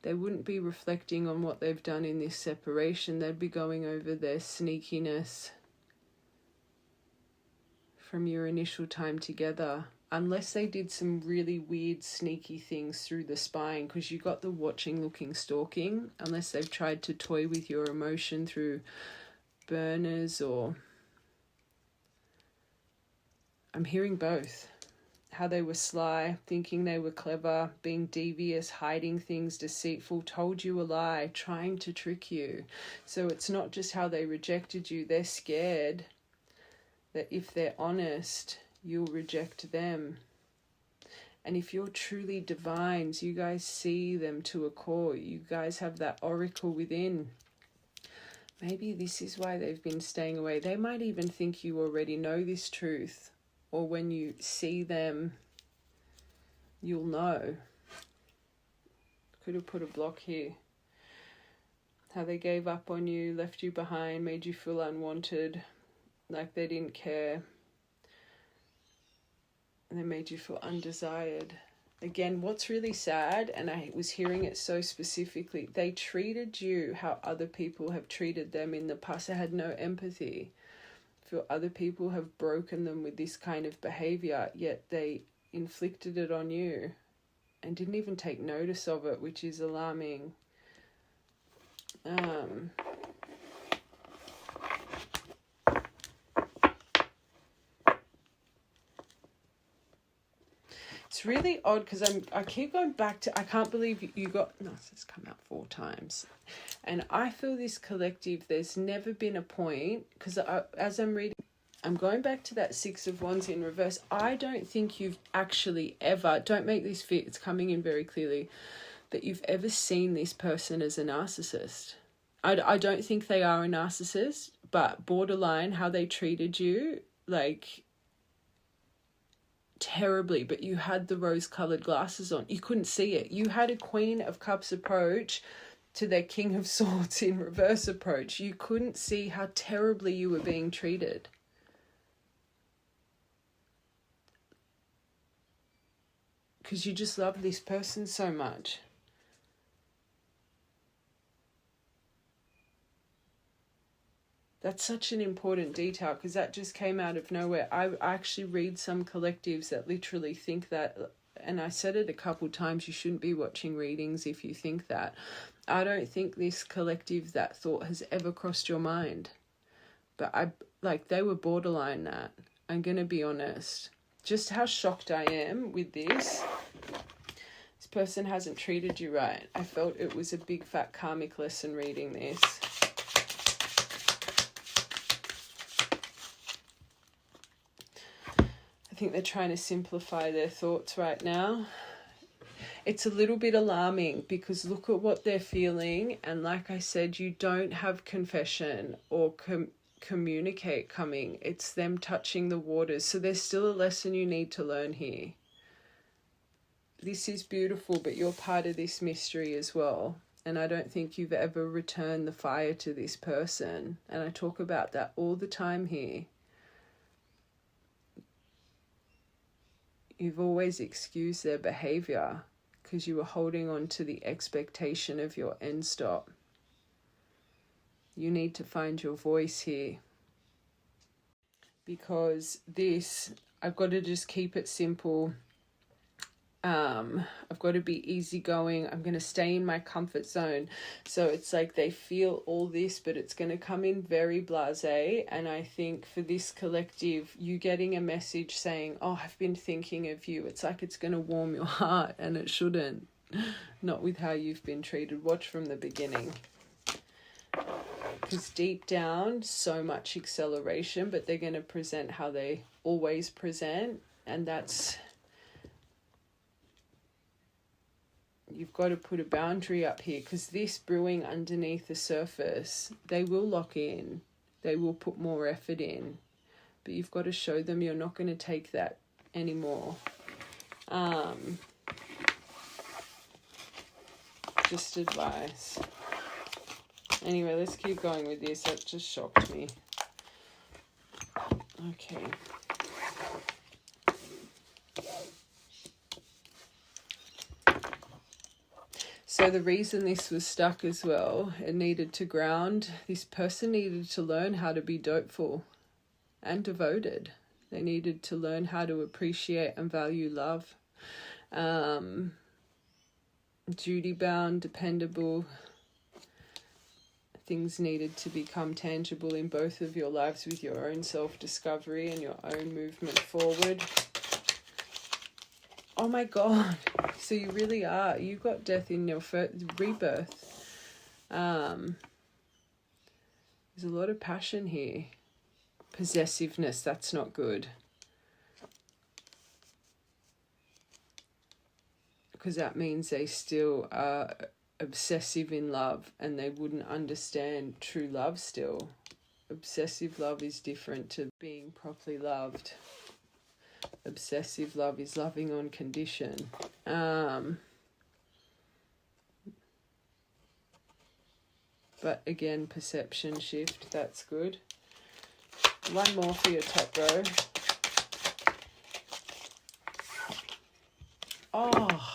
they wouldn't be reflecting on what they've done in this separation. They'd be going over their sneakiness from your initial time together. Unless they did some really weird, sneaky things through the spine, because you got the watching, looking, stalking. Unless they've tried to toy with your emotion through burners or... I'm hearing both. How they were sly, thinking they were clever, being devious, hiding things, deceitful, told you a lie, trying to trick you. So it's not just how they rejected you. They're scared that if they're honest, you'll reject them. And if you're truly divines, you guys see them to a core. You guys have that oracle within. Maybe this is why they've been staying away. They might even think you already know this truth. Or when you see them, you'll know. Could have put a block here. How they gave up on you, left you behind, made you feel unwanted, like they didn't care. And they made you feel undesired. Again, what's really sad, and I was hearing it so specifically, they treated you how other people have treated them in the past. They had no empathy. Feel other people have broken them with this kind of behavior, yet they inflicted it on you and didn't even take notice of it, which is alarming. It's really odd because I keep going back to, I can't believe you got, no, it's come out 4 times. And I feel this collective, there's never been a point, because as I'm reading, I'm going back to that 6 of Wands in reverse. I don't think you've actually ever, don't make this fit, it's coming in very clearly, that you've ever seen this person as a narcissist. I don't think they are a narcissist, but borderline, how they treated you, like, terribly, but you had the rose-colored glasses on. You couldn't see it. You had a Queen of Cups approach to their King of Swords in reverse approach. You couldn't see how terribly you were being treated. Because you just love this person so much. That's such an important detail, because that just came out of nowhere. I actually read some collectives that literally think that, and I said it a couple times, you shouldn't be watching readings if you think that. I don't think this collective, that thought has ever crossed your mind. But they were borderline that. I'm going to be honest. Just how shocked I am with this. This person hasn't treated you right. I felt it was a big fat karmic lesson reading this. I think they're trying to simplify their thoughts right now. It's a little bit alarming because look at what they're feeling. And like I said, you don't have confession or communicate coming. It's them touching the waters. So there's still a lesson you need to learn here. This is beautiful, but you're part of this mystery as well. And I don't think you've ever returned the fire to this person. And I talk about that all the time here. You've always excused their behavior because you were holding on to the expectation of your end stop. You need to find your voice here. Because this, I've got to just keep it simple. I've got to be easygoing. I'm going to stay in my comfort zone. So it's like they feel all this, but it's going to come in very blasé. And I think for this collective, you getting a message saying, oh, I've been thinking of you. It's like it's going to warm your heart, and it shouldn't. Not with how you've been treated. Watch from the beginning. Because deep down, so much acceleration, but they're going to present how they always present. And that's... You've got to put a boundary up here, because this brewing underneath the surface, they will lock in. They will put more effort in. But you've got to show them you're not going to take that anymore. Just advice. Anyway, let's keep going with this. That just shocked me. Okay. So the reason this was stuck as well, it needed to ground. This person needed to learn how to be dopeful and devoted. They needed to learn how to appreciate and value love. Duty-bound, dependable. Things needed to become tangible in both of your lives with your own self-discovery and your own movement forward. Oh my God. So you really are. You got death in your rebirth. There's a lot of passion here. Possessiveness, that's not good. Because that means they still are obsessive in love and they wouldn't understand true love still. Obsessive love is different to being properly loved. Obsessive love is loving on condition. But again, perception shift, that's good. One more for your top row. Oh.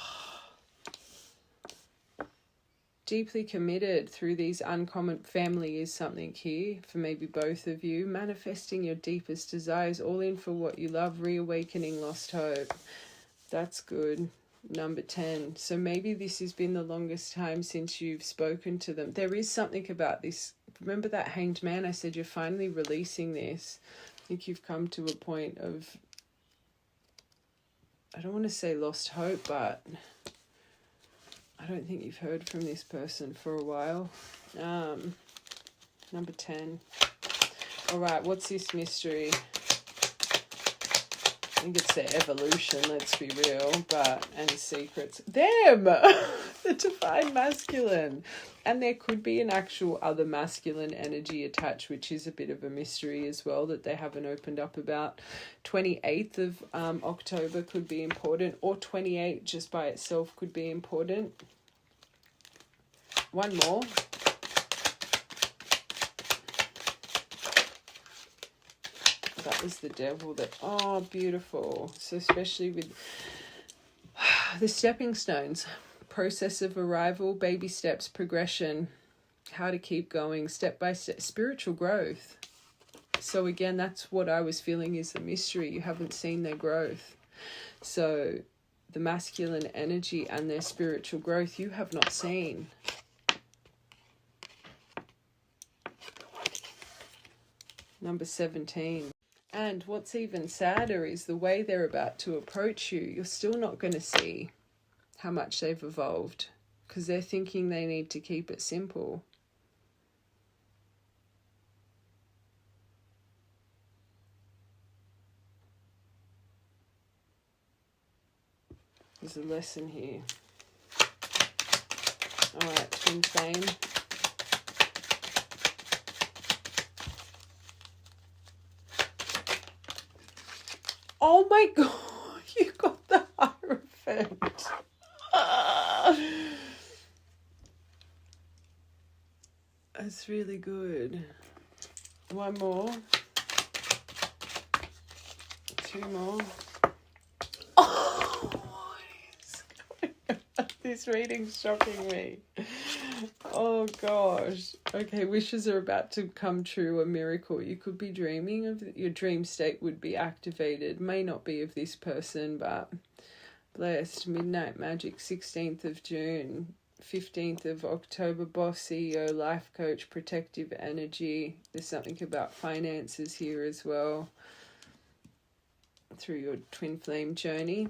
Deeply committed through these uncommon, family is something here for maybe both of you. Manifesting your deepest desires, all in for what you love, reawakening lost hope. That's good. Number 10. So maybe this has been the longest time since you've spoken to them. There is something about this. Remember that Hanged Man? I said you're finally releasing this. I think you've come to a point of, I don't want to say lost hope, but I don't think you've heard from this person for a while. Number 10. All right, what's this mystery? I think it's their evolution, let's be real, and secrets. Them! The divine masculine. And there could be an actual other masculine energy attached, which is a bit of a mystery as well that they haven't opened up about. 28th of October could be important, or 28 just by itself could be important. One more. That was the devil. That, oh, beautiful. So especially with the stepping stones, process of arrival, baby steps, progression, how to keep going, step by step, spiritual growth. So again, that's what I was feeling is the mystery. You haven't seen their growth. So the masculine energy and their spiritual growth you have not seen. Number 17. And what's even sadder is the way they're about to approach you. You're still not going to see how much they've evolved because they're thinking they need to keep it simple. There's a lesson here. All right, twin flame. Oh my God, you got the Hierophant. That's really good. One more. Two more. Oh, what is going on? This reading's shocking me. Oh gosh. Okay, wishes are about to come true, a miracle. You could be dreaming of your dream state would be activated. May not be of this person, but blessed. Midnight Magic, 16th of June, 15th of October, boss, CEO, life coach, protective energy. There's something about finances here as well through your twin flame journey.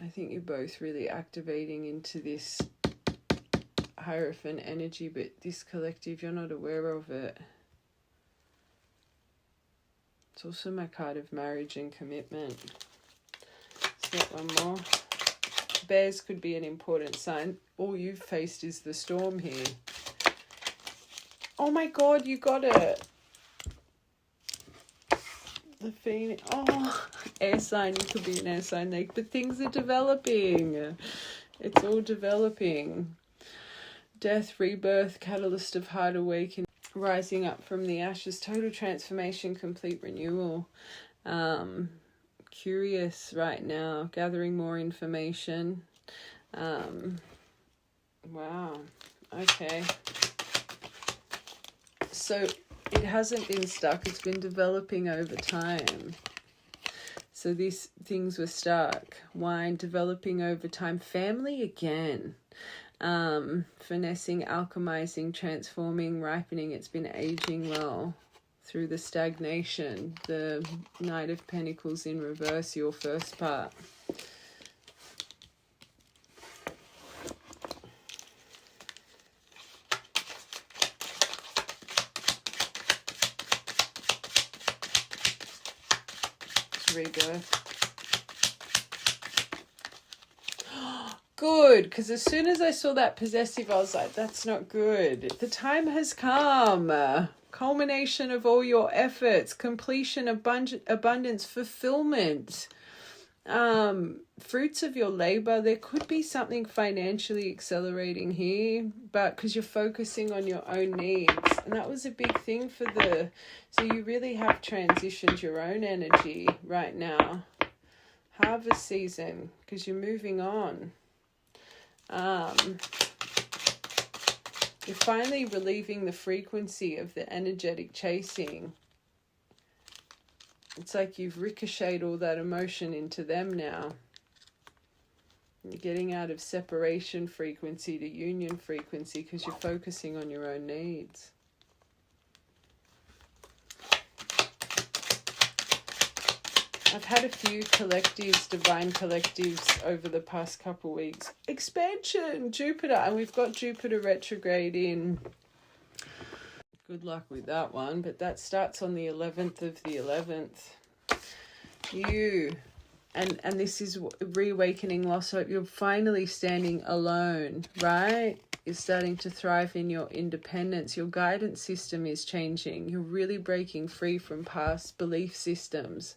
I think you're both really activating into this Hierophant energy, but this collective, you're not aware of it. It's also my card of marriage and commitment. Let's get one more. Bears could be an important sign. All you've faced is the storm here. Oh my God, you got it. The Phoenix. Oh, air sign. You could be an air sign, but things are developing. It's all developing. Death, rebirth, catalyst of heart awakening, rising up from the ashes, total transformation, complete renewal. Curious right now, gathering more information. Wow. Okay. So it hasn't been stuck. It's been developing over time. So these things were stuck. Wine, developing over time. Family again. Finessing, alchemizing, transforming, ripening. It's been aging well through the stagnation. The Knight of Pentacles in reverse, your first part. Rebirth. Good, because as soon as I saw that possessive, I was like, that's not good. The time has come. Culmination of all your efforts, completion, abundance, fulfillment, fruits of your labor. There could be something financially accelerating here, but because you're focusing on your own needs. And that was a big thing for so you really have transitioned your own energy right now. Harvest season, because you're moving on. You're finally relieving the frequency of the energetic chasing. It's like you've ricocheted all that emotion into them now. You're getting out of separation frequency to union frequency because you're focusing on your own needs. I've had a few collectives, divine collectives, over the past couple of weeks. Expansion, Jupiter, and we've got Jupiter retrograde in. Good luck with that one, but that starts on the 11th of the 11th. And this is reawakening lost hope. You're finally standing alone, right? You're starting to thrive in your independence. Your guidance system is changing. You're really breaking free from past belief systems.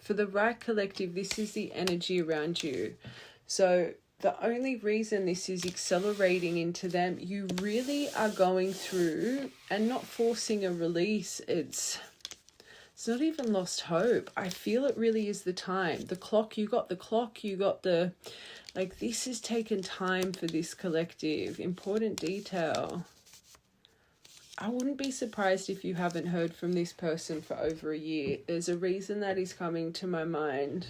For the right collective, this is the energy around you. So the only reason this is accelerating into them, you really are going through and not forcing a release. It's not even lost hope. I feel it really is the time. The clock, you got the, like, this has taken time for this collective. Important detail. I wouldn't be surprised if you haven't heard from this person for over a year. There's a reason that is coming to my mind.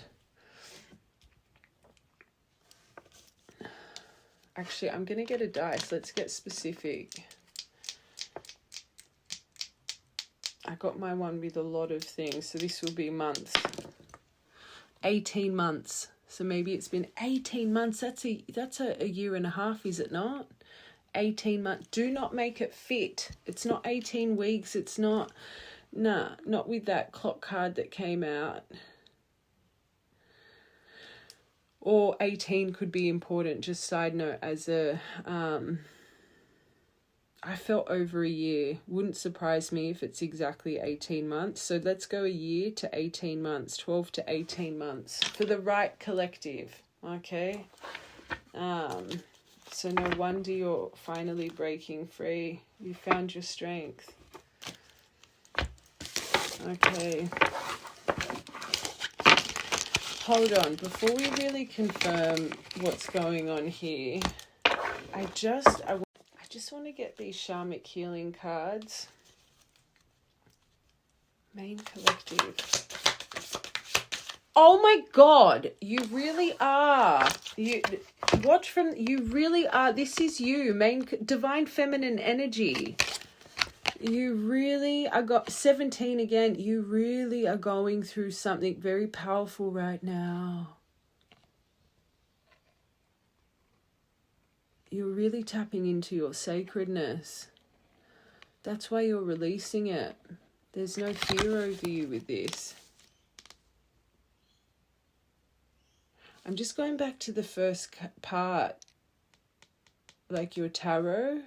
Actually, I'm going to get a dice. Let's get specific. I got my one with a lot of things, so this will be months. 18 months. So maybe it's been 18 months. That's a year and a half, is it not? 18 months. Do not make it fit. It's not 18 weeks. It's not, not with that clock card that came out. Or 18 could be important. Just side note, as a, I felt over a year. Wouldn't surprise me if it's exactly 18 months. So let's go a year to 18 months, 12 to 18 months for the right collective. Okay. So no wonder you're finally breaking free. You found your strength. Okay. Hold on. Before we really confirm what's going on here, I just want to get these Shamanic healing cards. Main collective. Oh my God, you really are. You really are. This is you, divine feminine energy. You really are 17 again. You really are going through something very powerful right now. You're really tapping into your sacredness. That's why you're releasing it. There's no fear over you with this. I'm just going back to the first part, like your tarot.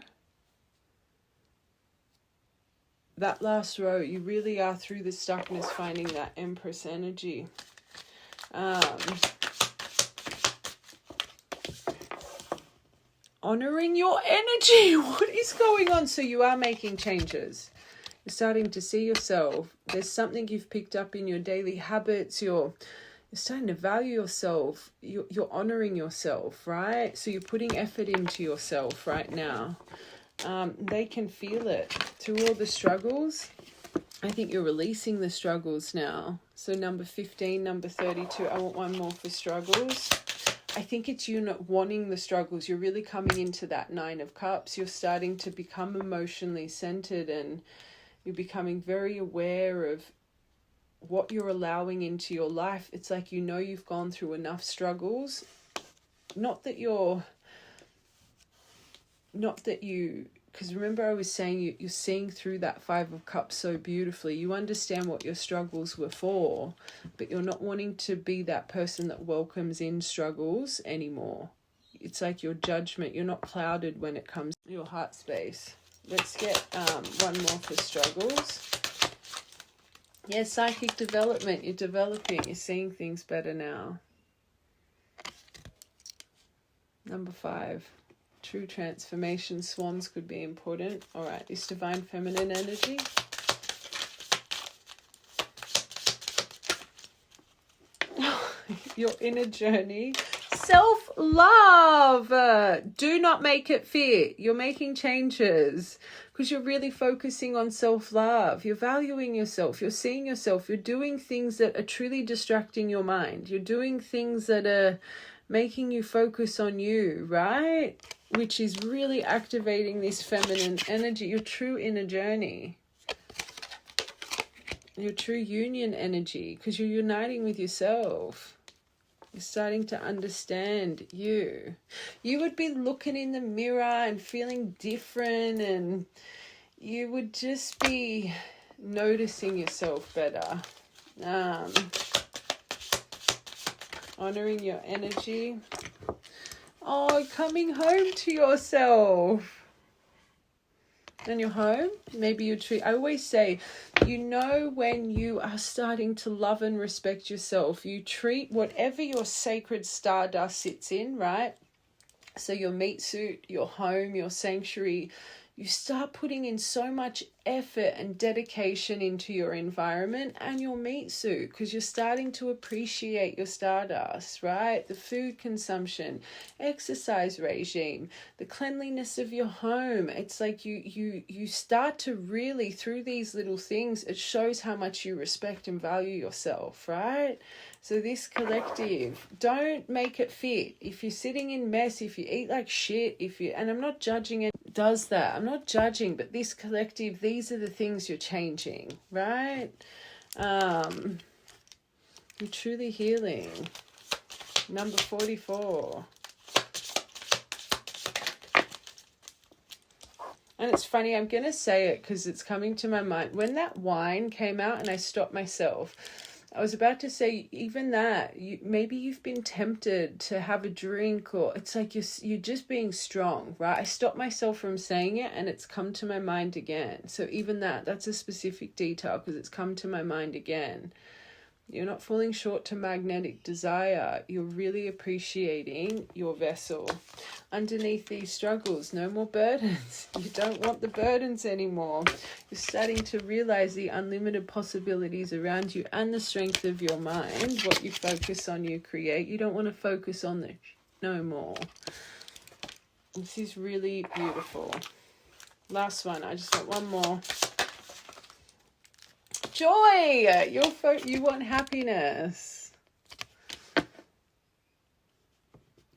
That last row, you really are through the stuckness finding that Empress energy. Honoring your energy. What is going on? So you are making changes. You're starting to see yourself. There's something you've picked up in your daily habits. You're starting to value yourself. You're honoring yourself, right? So you're putting effort into yourself right now. They can feel it through all the struggles. I think you're releasing the struggles now. So number 15, number 32. I want one more for struggles. I think it's you not wanting the struggles. You're really coming into that 9 of Cups. You're starting to become emotionally centered, and you're becoming very aware of what you're allowing into your life. It's like you've gone through enough struggles. Not that you, because remember I was saying you're seeing through that 5 of Cups so beautifully. You understand what your struggles were for, but you're not wanting to be that person that welcomes in struggles anymore. It's like your judgment. You're not clouded when it comes to your heart space. Let's get one more for struggles. Yeah, psychic development. You're developing. You're seeing things better now. Number 5. True transformation. Swans could be important. All right, this divine feminine energy. Your inner journey. Self-love. Do not make it fit. You're making changes because you're really focusing on self-love. You're valuing yourself. You're seeing yourself. You're doing things that are truly distracting your mind. You're doing things that are making you focus on you, right? Which is really activating this feminine energy, your true inner journey, your true union energy, because you're uniting with yourself. You're starting to understand you. You would be looking in the mirror and feeling different, and you would just be noticing yourself better. Honoring your energy. Oh, coming home to yourself. And you're home, maybe you treat, I always say, you know, when you are starting to love and respect yourself, you treat whatever your sacred stardust sits in, right? So your meat suit, your home, your sanctuary, you start putting in so much effort and dedication into your environment and your meat suit, because you're starting to appreciate your stardust, right? The food consumption, exercise regime, the cleanliness of your home. It's like you start to really, through these little things, it shows how much you respect and value yourself, right? So this collective, don't make it fit. If you're sitting in mess, if you eat like shit, and I'm not judging it, does that. I'm not judging, but this collective, these are the things you're changing, right? You're truly healing. Number 44. And it's funny, I'm going to say it because it's coming to my mind. When that wine came out and I stopped myself, I was about to say, even that, maybe you've been tempted to have a drink, or it's like you're just being strong, right? I stopped myself from saying it and it's come to my mind again. So even that's a specific detail because it's come to my mind again. You're not falling short to magnetic desire. You're really appreciating your vessel. Underneath these struggles, no more burdens. You don't want the burdens anymore. You're starting to realize the unlimited possibilities around you and the strength of your mind. What you focus on, you create. You don't want to focus on the no more. This is really beautiful. Last one. I just want one more. Joy! You want happiness.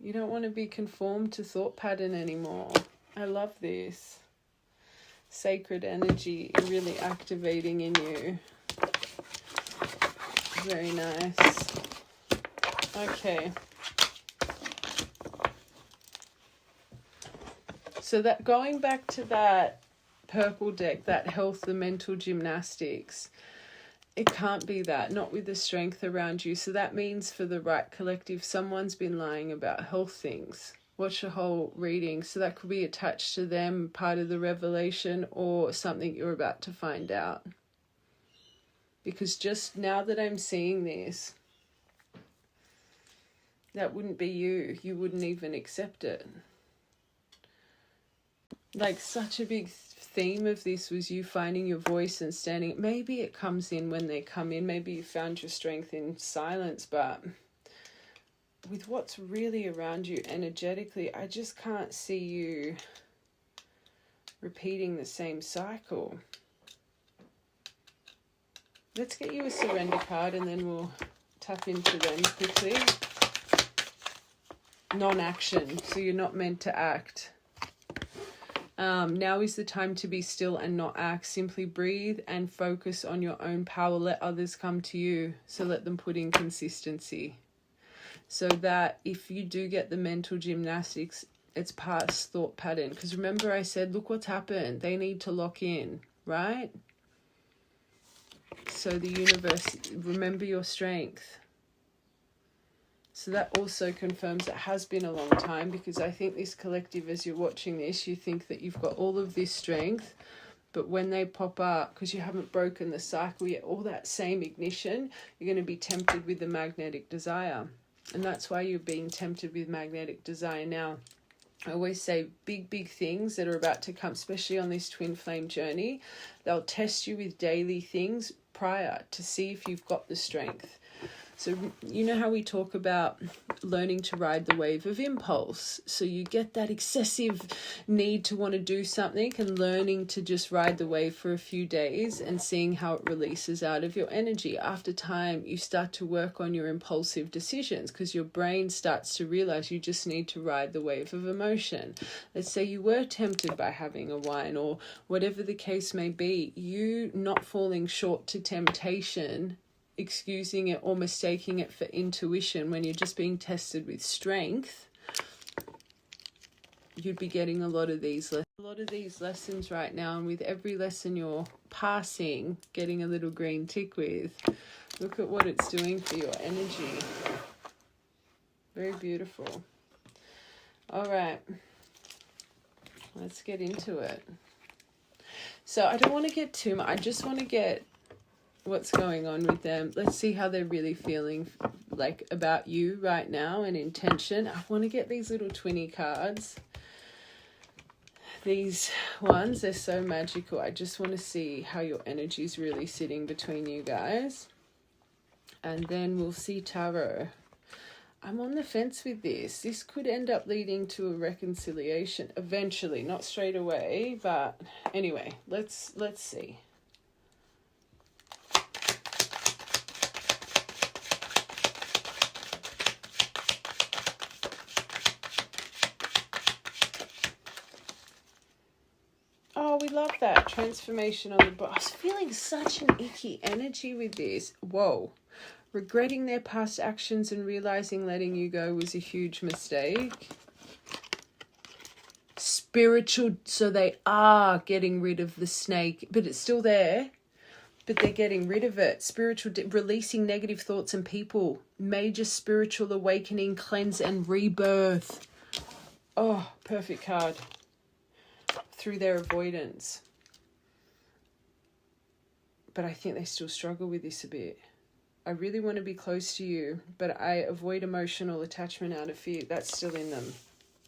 You don't want to be conformed to thought pattern anymore. I love this. Sacred energy really activating in you. Very nice. Okay. So that, going back to that purple deck, that health, the mental gymnastics, it can't be that, not with the strength around you. So that means for the right collective, someone's been lying about health things. Watch the whole reading. So that could be attached to them, part of the revelation, or something you're about to find out. Because just now that I'm seeing this, that wouldn't be you. You wouldn't even accept it. Like, such a big theme of this was you finding your voice and standing. Maybe it comes in when they come in. Maybe you found your strength in silence, but with what's really around you energetically, I just can't see you repeating the same cycle. Let's get you a surrender card and then we'll tap into them quickly. Non-action, so you're not meant to act. Now is the time to be still and not act. Simply breathe and focus on your own power. Let others come to you. So let them put in consistency. So that if you do get the mental gymnastics, it's past thought pattern. Because remember I said, look what's happened. They need to lock in, right? So the universe, remember your strength. So that also confirms it has been a long time, because I think this collective, as you're watching this, you think that you've got all of this strength, but when they pop up, because you haven't broken the cycle yet, all that same ignition, you're going to be tempted with the magnetic desire. And that's why you're being tempted with magnetic desire now. I always say big things that are about to come, especially on this twin flame journey, they'll test you with daily things prior to see if you've got the strength. So you know how we talk about learning to ride the wave of impulse. So you get that excessive need to want to do something, and learning to just ride the wave for a few days and seeing how it releases out of your energy. After time, you start to work on your impulsive decisions because your brain starts to realize you just need to ride the wave of emotion. Let's say you were tempted by having a wine or whatever the case may be, you not falling short to temptation, excusing it or mistaking it for intuition when you're just being tested with strength, you'd be getting a lot of these lessons right now. And with every lesson you're passing, getting a little green tick with, look at what it's doing for your energy. Very beautiful. All right, let's get into it. So I don't want to get too much. I just want to get what's going on with them. Let's see how they're really feeling like about you right now and intention. I want to get these little twinny cards. These ones, they're so magical. I just want to see how your energy is really sitting between you guys. And then we'll see tarot. I'm on the fence with this. This could end up leading to a reconciliation eventually, not straight away, but anyway, let's see. Oh, we love that. Transformation on the bottom. I was feeling such an icky energy with this. Whoa. Regretting their past actions and realizing letting you go was a huge mistake. Spiritual, so they are getting rid of the snake, but it's still there. But they're getting rid of it. Spiritual, releasing negative thoughts and people. Major spiritual awakening, cleanse and rebirth. Oh, perfect card. Through their avoidance. But I think they still struggle with this a bit. I really want to be close to you, but I avoid emotional attachment out of fear. That's still in them.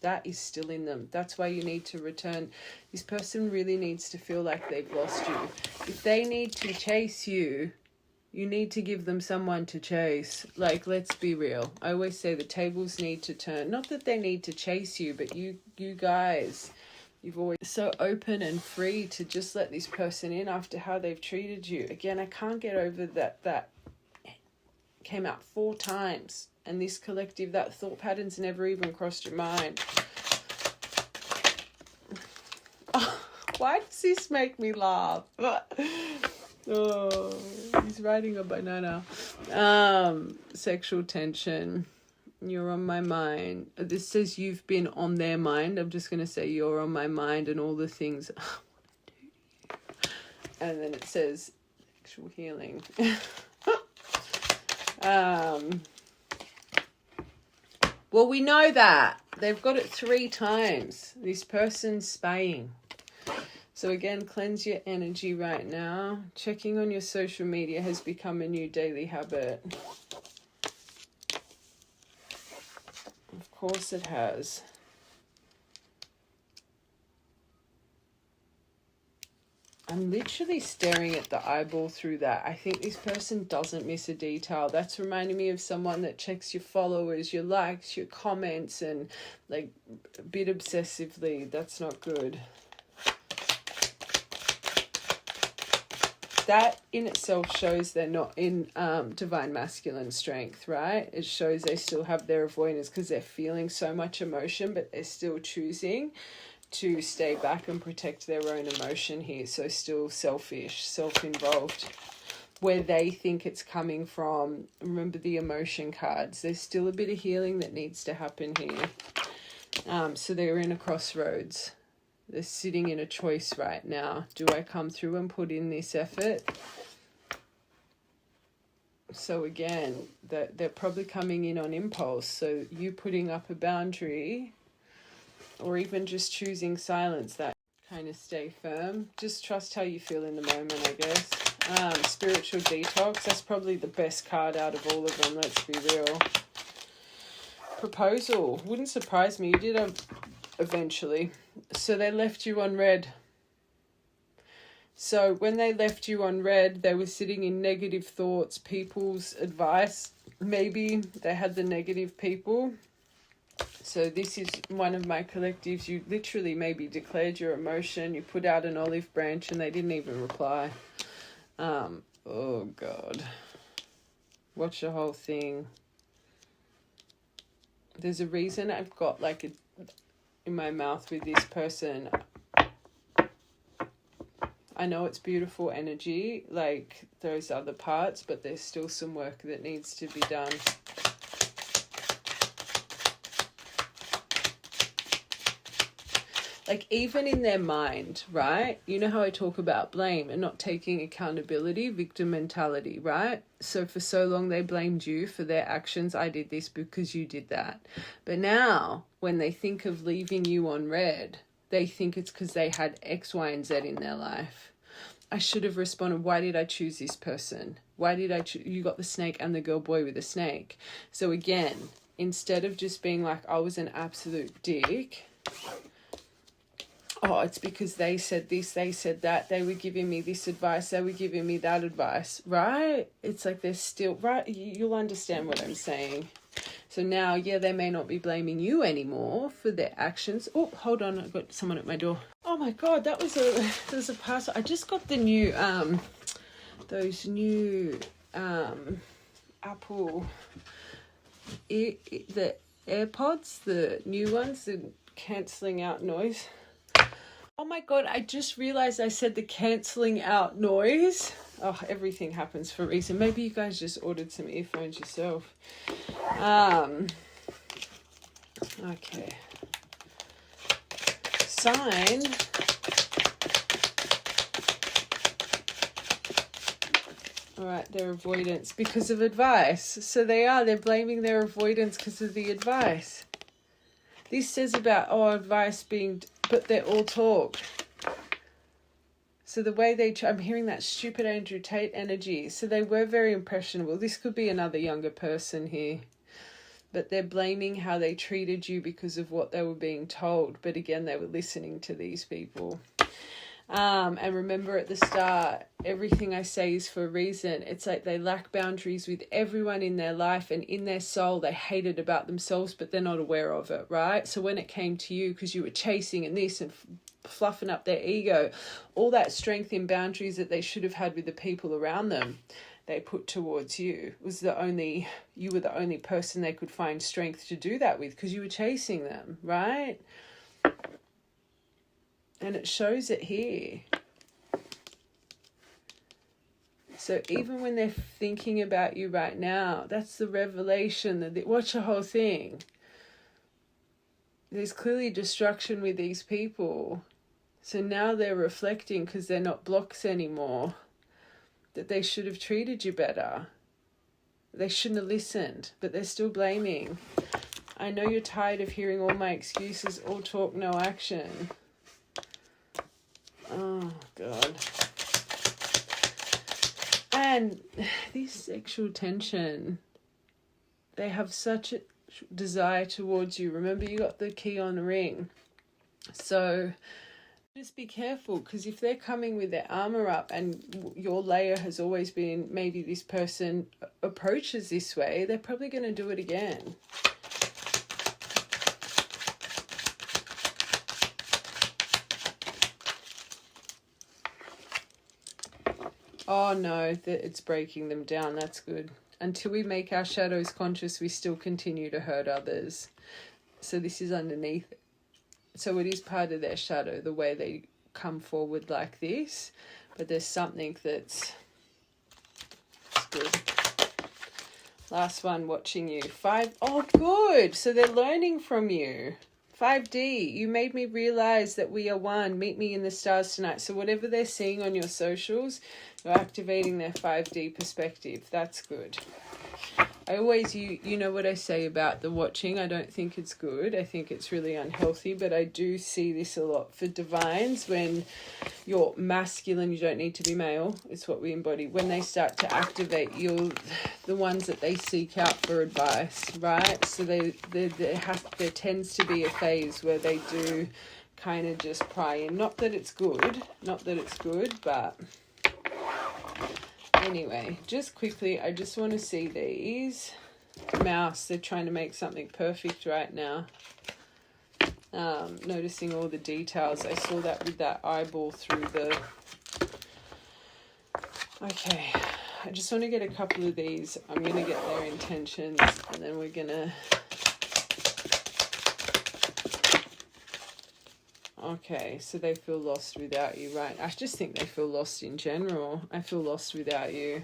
That is still in them. That's why you need to return. This person really needs to feel like they've lost you. If they need to chase you, you need to give them someone to chase. Like, let's be real. I always say the tables need to turn. Not that they need to chase you, but you guys, you've always so open and free to just let this person in after how they've treated you. Again, I can't get over that came out 4 times. And this collective, that thought pattern's never even crossed your mind. Oh, why does this make me laugh? Oh, he's riding a banana. Sexual tension. You're on my mind. This says you've been on their mind. I'm just going to say you're on my mind and all the things I want to do to you. And then it says sexual healing. Well, we know that. They've got it 3 times. This person's spaying. So again, cleanse your energy right now. Checking on your social media has become a new daily habit. Of course it has. I'm literally staring at the eyeball through that. I think this person doesn't miss a detail. That's reminding me of someone that checks your followers, your likes, your comments, and like a bit obsessively. That's not good. That in itself shows they're not in divine masculine strength, right? It shows they still have their avoidance because they're feeling so much emotion, but they're still choosing to stay back and protect their own emotion here. So still selfish, self-involved, where they think it's coming from. Remember the emotion cards. There's still a bit of healing that needs to happen here. So they're in a crossroads. They're sitting in a choice right now. Do I come through and put in this effort? So again, they're probably coming in on impulse. So you putting up a boundary, or even just choosing silence, that kind of stay firm. Just trust how you feel in the moment, I guess. Spiritual detox, that's probably the best card out of all of them, let's be real. Proposal, wouldn't surprise me. You did eventually. So they left you on red. So when they left you on red, they were sitting in negative thoughts, people's advice. Maybe they had the negative people. So this is one of my collectives. You literally maybe declared your emotion. You put out an olive branch and they didn't even reply. Oh God. Watch the whole thing. There's a reason I've got like in my mouth with this person. I know it's beautiful energy, like those other parts, but there's still some work that needs to be done. Like even in their mind, right? You know how I talk about blame and not taking accountability, victim mentality, right? So for so long they blamed you for their actions. I did this because you did that. But now when they think of leaving you on red, they think it's because they had X, Y, and Z in their life. I should have responded, why did I choose this person? Why did I choose? You got the snake and the girl boy with the snake. So again, instead of just being like, I was an absolute dick. Oh, it's because they said this, they said that, they were giving me this advice, they were giving me that advice, right? It's like they're still, right? You'll understand what I'm saying. So now, yeah, they may not be blaming you anymore for their actions. Oh, hold on, I've got someone at my door. Oh my God, that was a parcel. I just got the new, those new Apple, the AirPods, the new ones, the cancelling out noise. Oh my God, I just realized I said the cancelling out noise. Oh, everything happens for a reason. Maybe you guys just ordered some earphones yourself. Okay. Sign. All right, their avoidance because of advice. So they're blaming their avoidance because of the advice. This says about, advice being, but they're all talk. So the way I'm hearing that stupid Andrew Tate energy. So they were very impressionable. This could be another younger person here. But they're blaming how they treated you because of what they were being told. But again, they were listening to these people. And remember at the start, everything I say is for a reason. It's like they lack boundaries with everyone in their life, and in their soul, they hate it about themselves, but they're not aware of it, right? So when it came to you, because you were chasing and this and fluffing up their ego, all that strength in boundaries that they should have had with the people around them, they put towards you. You were the only person they could find strength to do that with because you were chasing them, right? And it shows it here. So even when they're thinking about you right now, that's the revelation. Watch the whole thing. There's clearly destruction with these people. So now they're reflecting because they're not blocks anymore. That they should have treated you better. They shouldn't have listened, but they're still blaming. I know you're tired of hearing all my excuses, all talk, no action. Oh, God. And this sexual tension, they have such a desire towards you. Remember, you got the key on the ring. So just be careful, because if they're coming with their armor up and your layer has always been maybe this person approaches this way, they're probably going to do it again. Oh no, it's breaking them down. That's good. Until we make our shadows conscious, we still continue to hurt others. So this is underneath. So it is part of their shadow, the way they come forward like this. But there's something that's good. Last one, watching you. 5. Oh, good. So they're learning from you. 5D, you made me realize that we are one. Meet me in the stars tonight. So whatever they're seeing on your socials, you're activating their 5D perspective. That's good. I always, you know what I say about the watching. I don't think it's good. I think it's really unhealthy, but I do see this a lot for divines. When you're masculine, you don't need to be male. It's what we embody. When they start to activate, you're the ones that they seek out for advice, right? So there tends to be a phase where they do kind of just pry in. Not that it's good, but anyway, just quickly, I just want to see these. Mouse, they're trying to make something perfect right now. Noticing all the details. I saw that with that eyeball through the... Okay, I just want to get a couple of these. I'm going to get their intentions, and then we're going to... Okay, so they feel lost without you, right? I just think they feel lost in general. I feel lost without you.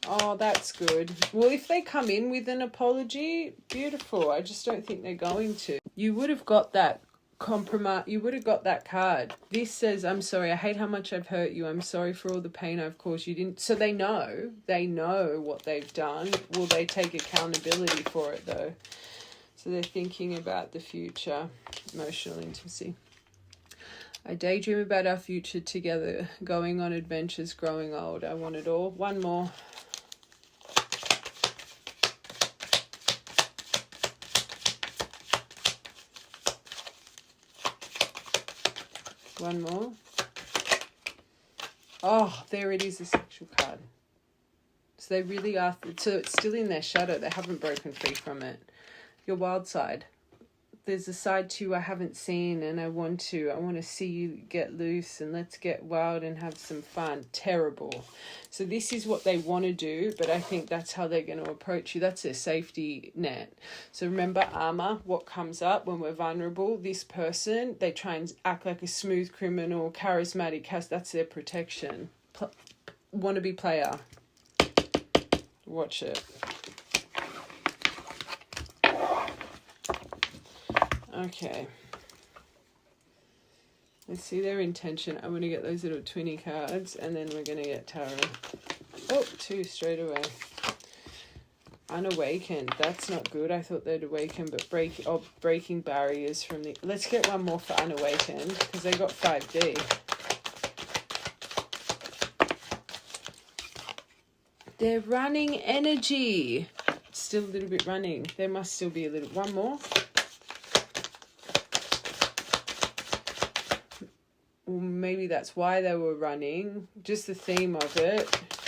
Oh, that's good. Well, if they come in with an apology, beautiful. I just don't think they're going to. You would have got that compromise. You would have got that card. This says, I'm sorry. I hate how much I've hurt you. I'm sorry for all the pain I've caused you. Didn't. So they know what they've done. Will they take accountability for it though? So they're thinking about the future, emotional intimacy. I daydream about our future together, going on adventures, growing old. I want it all. One more. One more. Oh, there it is, the sexual card. So they really are, so it's still in their shadow. They haven't broken free from it. Your wild side. There's a side too I haven't seen, and I want to see you get loose, and let's get wild and have some fun. Terrible. So this is what they want to do, but I think that's how they're going to approach you. That's their safety net. So remember, armor, what comes up when we're vulnerable, this person, they try and act like a smooth criminal, charismatic, that's their protection. Wannabe player. Watch it. Okay. Let's see their intention. I'm going to get those little twinny cards, and then we're going to get tarot. Oh, 2 straight away. Unawakened. That's not good. I thought they'd awaken, but breaking barriers from the... Let's get one more for unawakened, because they got 5D. They're running energy. Still a little bit running. There must still be a little... One more. Maybe that's why they were running. Just the theme of it.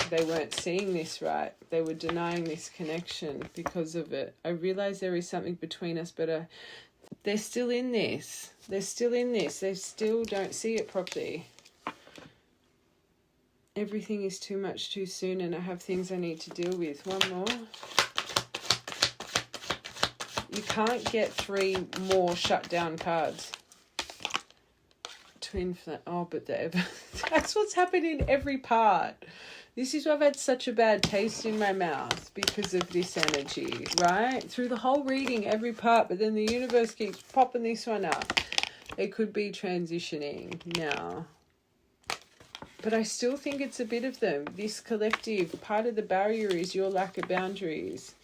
They weren't seeing this right. They were denying this connection because of it. I realize there is something between us, but they're still in this. They're still in this. They still don't see it properly. Everything is too much too soon, and I have things I need to deal with. One more. You can't get 3 more shut down cards. Twin flame. Oh, but that's what's happened in every part. This is why I've had such a bad taste in my mouth, because of this energy, right? Through the whole reading, every part, but then the universe keeps popping this one up. It could be transitioning now. But I still think it's a bit of them. This collective, part of the barrier is your lack of boundaries.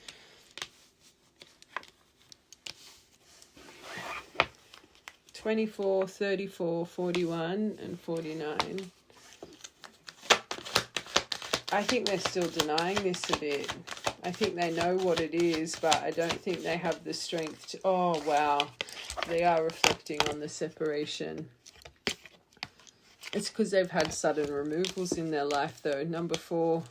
$24, $34, $41, and $49. I think they're still denying this a bit. I think they know what it is, but I don't think they have the strength to... Oh, wow. They are reflecting on the separation. It's because they've had sudden removals in their life, though. Number 4.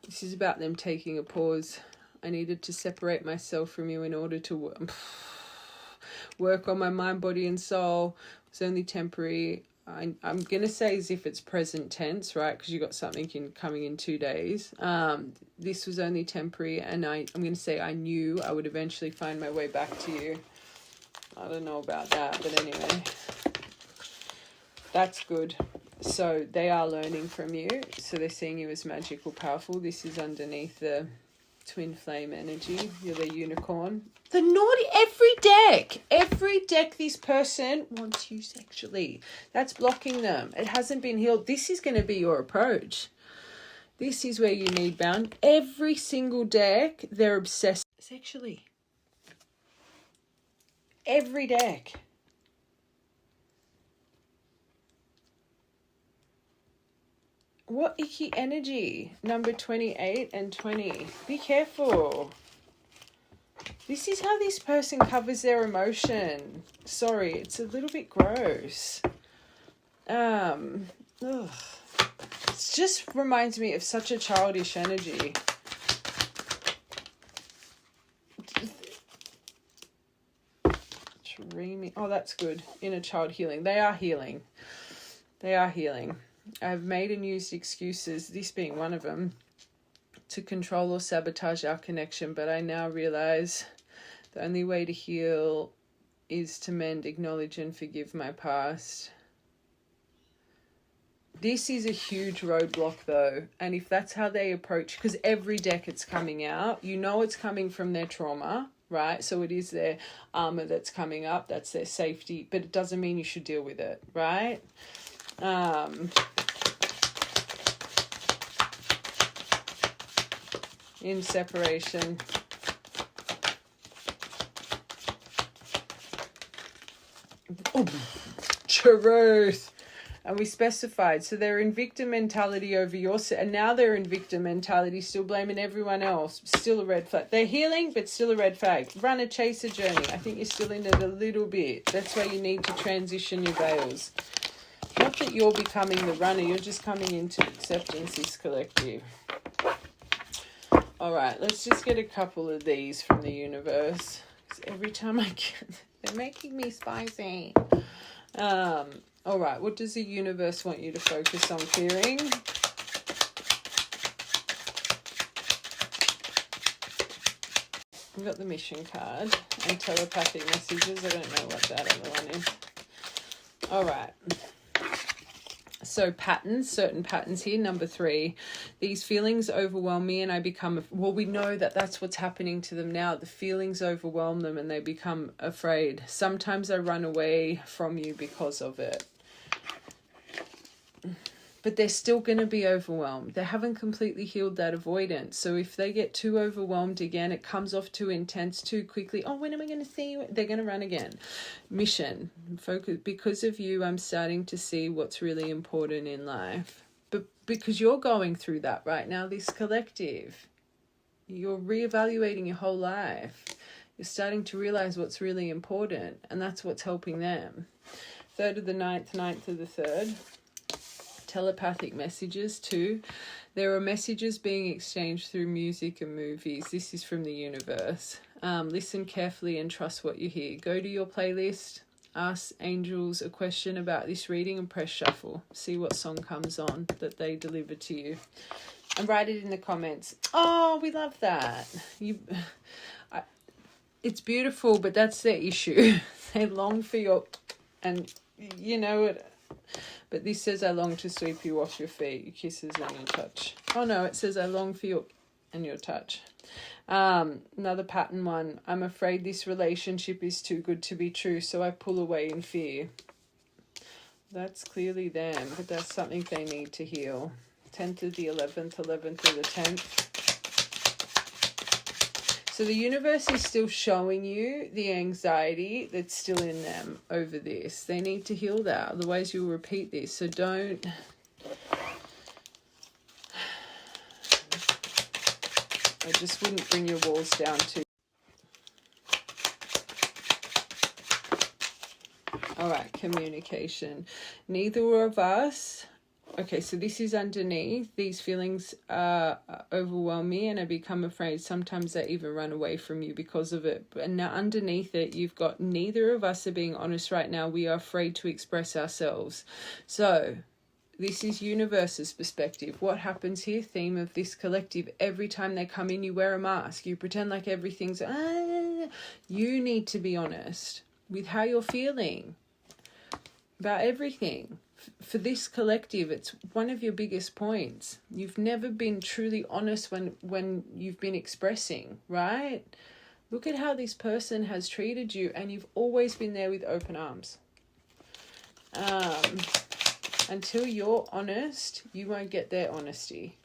This is about them taking a pause. I needed to separate myself from you in order to work on my mind, body, and soul. It's only temporary. I'm going to say as if it's present tense, right? Because you got something coming in 2 days. This was only temporary, and I'm going to say I knew I would eventually find my way back to you. I don't know about that, but anyway. That's good. So they are learning from you. So they're seeing you as magical, powerful. This is underneath the... twin flame energy. You're the unicorn. The naughty, every deck this person wants you sexually. That's blocking them. It hasn't been healed. This is going to be your approach. This is where you need bound. Every single deck, they're obsessed sexually. Every deck. What icky energy? Number 28 and 20. Be careful. This is how this person covers their emotion. Sorry, it's a little bit gross. Ugh. It just reminds me of such a childish energy. Dreaming. Oh, that's good. Inner child healing. They are healing. They are healing. I've made and used excuses, this being one of them, to control or sabotage our connection, but I now realize the only way to heal is to mend, acknowledge, and forgive my past. This is a huge roadblock though, and if that's how they approach, because every deck it's coming out, you know it's coming from their trauma, right? So it is their armor that's coming up, that's their safety, but it doesn't mean you should deal with it, right? In separation. Oh, truth. And we specified, so they're in victim mentality over your, and now they're in victim mentality, still blaming everyone else. Still a red flag. They're healing, but still a red flag. Run a chaser journey. I think you're still in it a little bit. That's why you need to transition your veils. Not that you're becoming the runner, you're just coming into acceptance, this collective. All right, let's just get a couple of these from the universe. Because every time I get, they're making me spicy. All right, what does the universe want you to focus on clearing? We've got the mission card and telepathic messages. I don't know what that other one is. All right. So patterns, certain patterns here. Number 3, these feelings overwhelm me and I become, well, we know that that's what's happening to them now. The feelings overwhelm them and they become afraid. Sometimes I run away from you because of it. But they're still going to be overwhelmed. They haven't completely healed that avoidance. So if they get too overwhelmed again, it comes off too intense too quickly. Oh, when am I going to see you? They're going to run again. Mission. Focus. Because of you, I'm starting to see what's really important in life. But because you're going through that right now, this collective, you're reevaluating your whole life. You're starting to realize what's really important. And that's what's helping them. 3rd of the 9th, 9th of the 3rd. Telepathic messages too. There are messages being exchanged through music and movies. This is from the universe. Listen carefully and trust what you hear. Go to your playlist, ask angels a question about this reading and press shuffle. See what song comes on that they deliver to you. And write it in the comments. Oh, we love that. It's beautiful, but that's their issue. They long for your, and you know it. But this says, I long to sweep you off your feet, your kisses and your touch. Oh no, it says, I long for you and your touch. Another pattern one. I'm afraid this relationship is too good to be true, so I pull away in fear. That's clearly them, but that's something they need to heal. 10th of the 11th, 11th of the 10th. So the universe is still showing you the anxiety that's still in them over this. They need to heal that, otherwise you'll repeat this. So don't... I just wouldn't bring your walls down too. All right, communication. Neither of us... Okay, so this is underneath. These feelings overwhelm me and I become afraid. Sometimes I even run away from you because of it. And now underneath it, you've got neither of us are being honest right now. We are afraid to express ourselves. So this is universe's perspective. What happens here? Theme of this collective. Every time they come in, you wear a mask. You pretend like everything's... You need to be honest with how you're feeling about everything. For this collective, it's one of your biggest points. You've never been truly honest when you've been expressing, right? Look at how this person has treated you and you've always been there with open arms. Until you're honest, you won't get their honesty.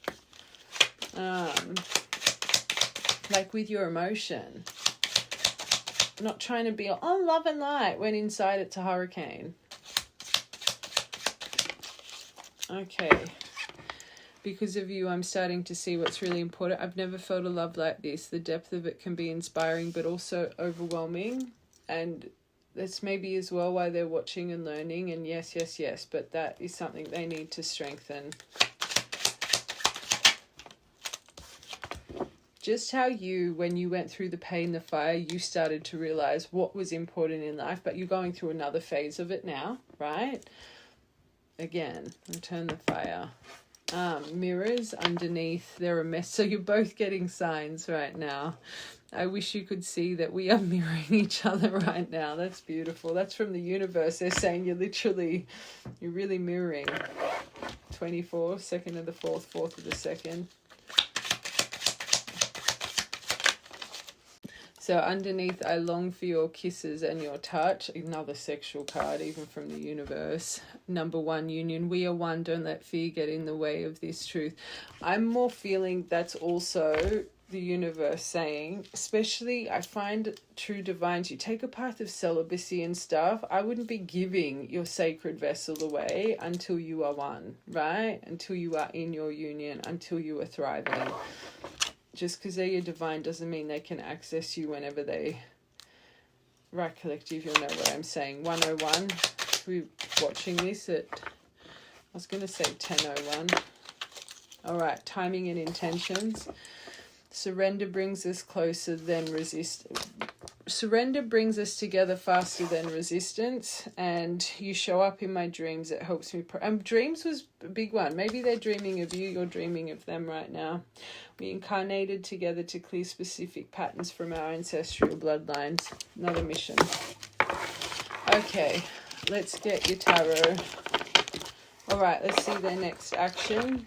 Like with your emotion. Not trying to be, oh, love and light, when inside it's a hurricane. Okay, Because of you, I'm starting to see what's really important. I've never felt a love like this. The depth of it can be inspiring, but also overwhelming. And that's maybe as well why they're watching and learning. And yes, yes, yes, but that is something they need to strengthen. Just how you, when you went through the pain, the fire, you started to realize what was important in life, but you're going through another phase of it now, right? Again, return the fire. Mirrors underneath, they're a mess. So you're both getting signs right now. I wish you could see that we are mirroring each other right now. That's beautiful. That's from the universe. They're saying you're really mirroring. 24, 2nd of the 4th, 4th of the 2nd. So underneath, I long for your kisses and your touch. Another sexual card, even from the universe. Number 1, union. We are one. Don't let fear get in the way of this truth. I'm more feeling that's also the universe saying, especially I find true divines, you take a path of celibacy and stuff. I wouldn't be giving your sacred vessel away until you are one, right? Until you are in your union, until you are thriving. Just because they're your divine doesn't mean they can access you whenever they... Right, collective, you'll know what I'm saying. 101, we're watching this at... I was going to say 10:01. All right, timing and intentions. Surrender brings us closer than surrender brings us together faster than resistance, and you show up in my dreams. It helps me. Dreams was a big one. Maybe they're dreaming of you. You're dreaming of them right now. We incarnated together to clear specific patterns from our ancestral bloodlines. Another mission. Okay, let's get your tarot. All right, let's see their next action,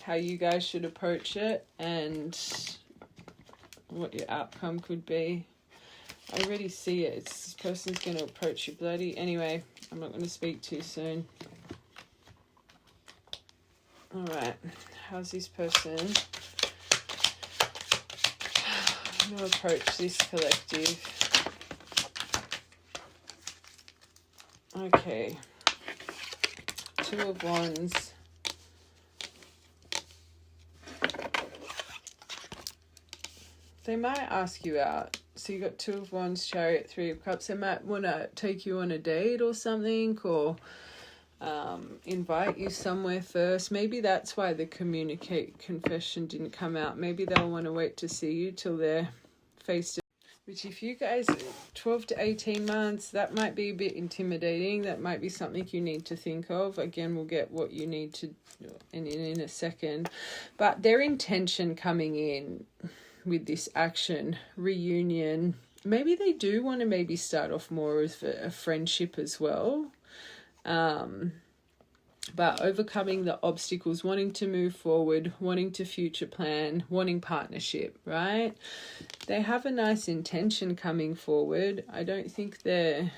how you guys should approach it, and what your outcome could be. I already see it. This person's going to approach you bloody. Anyway, I'm not going to speak too soon. All right. How's this person going to approach this collective? Okay. 2 of Wands. They might ask you out. So you got 2 of Wands, Chariot, 3 of Cups. They might want to take you on a date or something, or invite you somewhere first. Maybe that's why the confession didn't come out. Maybe they'll want to wait to see you till they're face to... Which if you guys, 12 to 18 months, that might be a bit intimidating. That might be something you need to think of. Again, we'll get what you need to in a second. But their intention coming in with this action, reunion, maybe they do want to maybe start off more as a friendship as well. But overcoming the obstacles, wanting to move forward, wanting to future plan, wanting partnership, right? They have a nice intention coming forward. I don't think they're...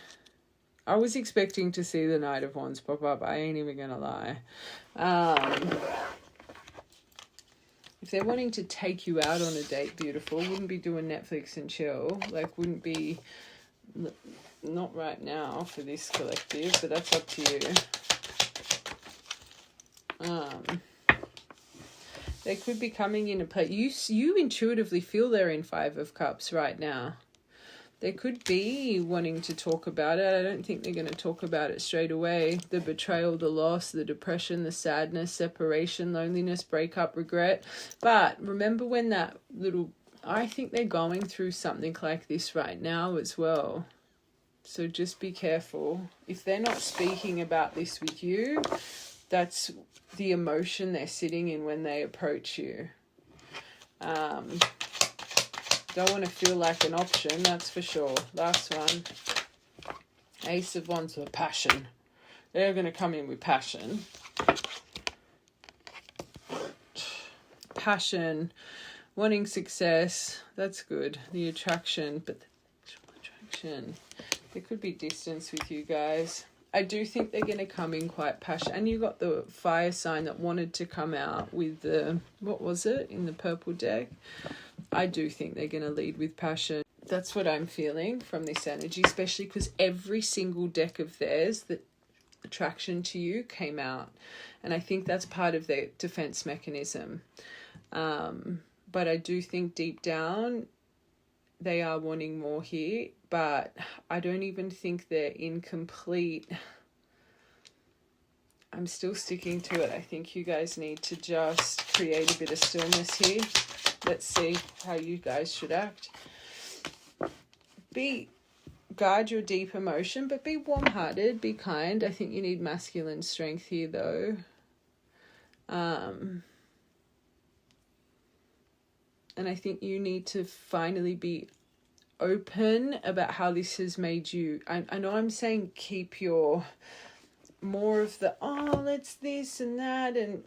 I was expecting to see the Knight of Wands pop up. I ain't even gonna lie. If they're wanting to take you out on a date, beautiful, wouldn't be doing Netflix and chill. Like, wouldn't be... Not right now for this collective, but that's up to you. They could be coming into play. You intuitively feel they're in 5 of Cups right now. They could be wanting to talk about it. I don't think they're going to talk about it straight away. The betrayal, the loss, the depression, the sadness, separation, loneliness, breakup, regret. But remember when that little... I think they're going through something like this right now as well. So just be careful. If they're not speaking about this with you, that's the emotion they're sitting in when they approach you. Don't want to feel like an option, that's for sure. Last one. Ace of Wands with passion. They're going to come in with passion. Passion. Wanting success. That's good. The attraction. But the attraction. There could be distance with you guys. I do think they're going to come in quite passionate. And you got the fire sign that wanted to come out with the... What was it in the purple deck? I do think they're going to lead with passion. That's what I'm feeling from this energy, especially because every single deck of theirs that attraction to you came out. And I think that's part of their defense mechanism. But I do think deep down they are wanting more here, but I don't even think they're in complete... I'm still sticking to it. I think you guys need to just create a bit of stillness here. Let's see how you guys should act. Guard your deep emotion, but be warm-hearted, be kind. I think you need masculine strength here, though. And I think you need to finally be open about how this has made you. I know I'm saying keep your more of the, oh, let's this and that, and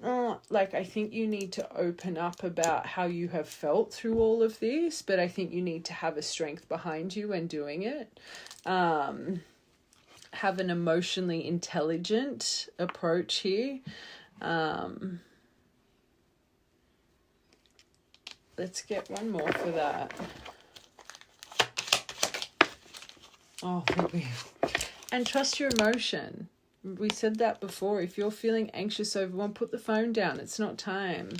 like, I think you need to open up about how you have felt through all of this, but I think you need to have a strength behind you when doing it. Have an emotionally intelligent approach here. Let's get one more for that. Oh, baby. And trust your emotion. We said that before. If you're feeling anxious over one, put the phone down. It's not time.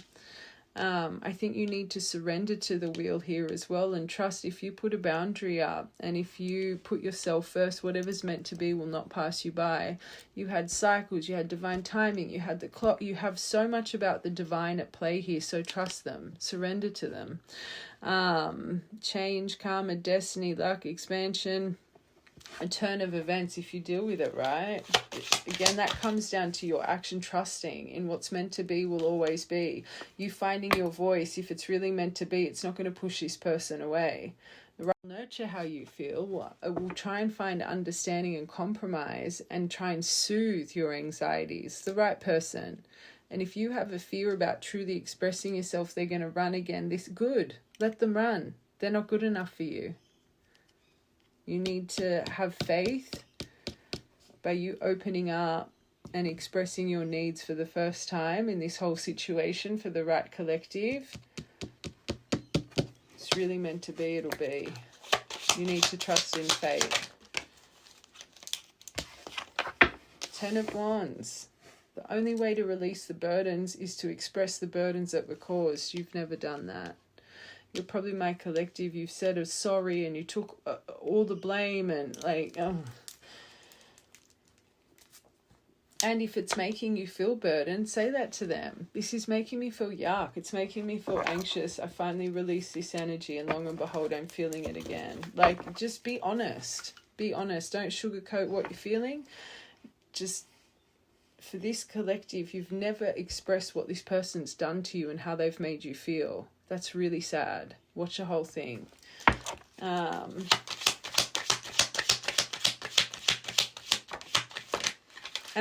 I think you need to surrender to the wheel here as well, and trust if you put a boundary up and if you put yourself first, whatever's meant to be will not pass you by. You had cycles, you had divine timing, you had the clock. You have so much about the divine at play here, so trust them. Surrender to them. Change, karma, destiny, luck, expansion, a turn of events if you deal with it right. Again, that comes down to your action, trusting in what's meant to be will always be. You finding your voice. If it's really meant to be, it's not going to push this person away. Nurture how you feel. Will try and find understanding and compromise and try and soothe your anxieties. The right person. And if you have a fear about truly expressing yourself, they're going to run again. Good. Let them run. They're not good enough for you. You need to have faith by you opening up and expressing your needs for the first time in this whole situation for the right collective. It's really meant to be, it'll be. You need to trust in fate. Ten of Wands. The only way to release the burdens is to express the burdens that were caused. You've never done that. You're probably my collective. You've said a sorry and you took all the blame and And if it's making you feel burdened, say that to them. This is making me feel yuck. It's making me feel anxious. I finally released this energy and long and behold, I'm feeling it again. Like, just be honest. Be honest. Don't sugarcoat what you're feeling. Just, for this collective, you've never expressed what this person's done to you and how they've made you feel. That's really sad. Watch the whole thing. And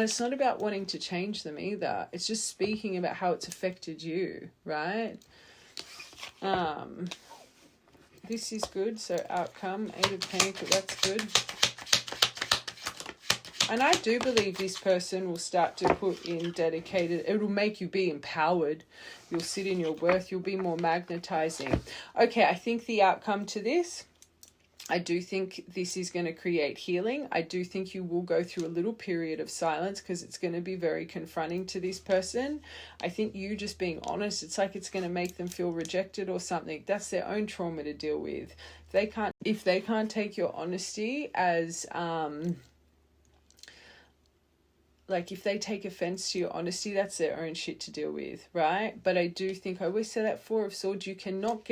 it's not about wanting to change them either. It's just speaking about how it's affected you, right? This is good. So outcome, 8 of Pentacles, that's good. And I do believe this person will start to put in dedicated, it will make you be empowered. You'll sit in your worth. You'll be more magnetizing. Okay, I think the outcome to this, I do think this is going to create healing. I do think you will go through a little period of silence because it's going to be very confronting to this person. I think you just being honest, it's like it's going to make them feel rejected or something. That's their own trauma to deal with. If they can't take your honesty as... like, if they take offense to your honesty, that's their own shit to deal with, right? But I do think, I always say that 4 of Swords, you cannot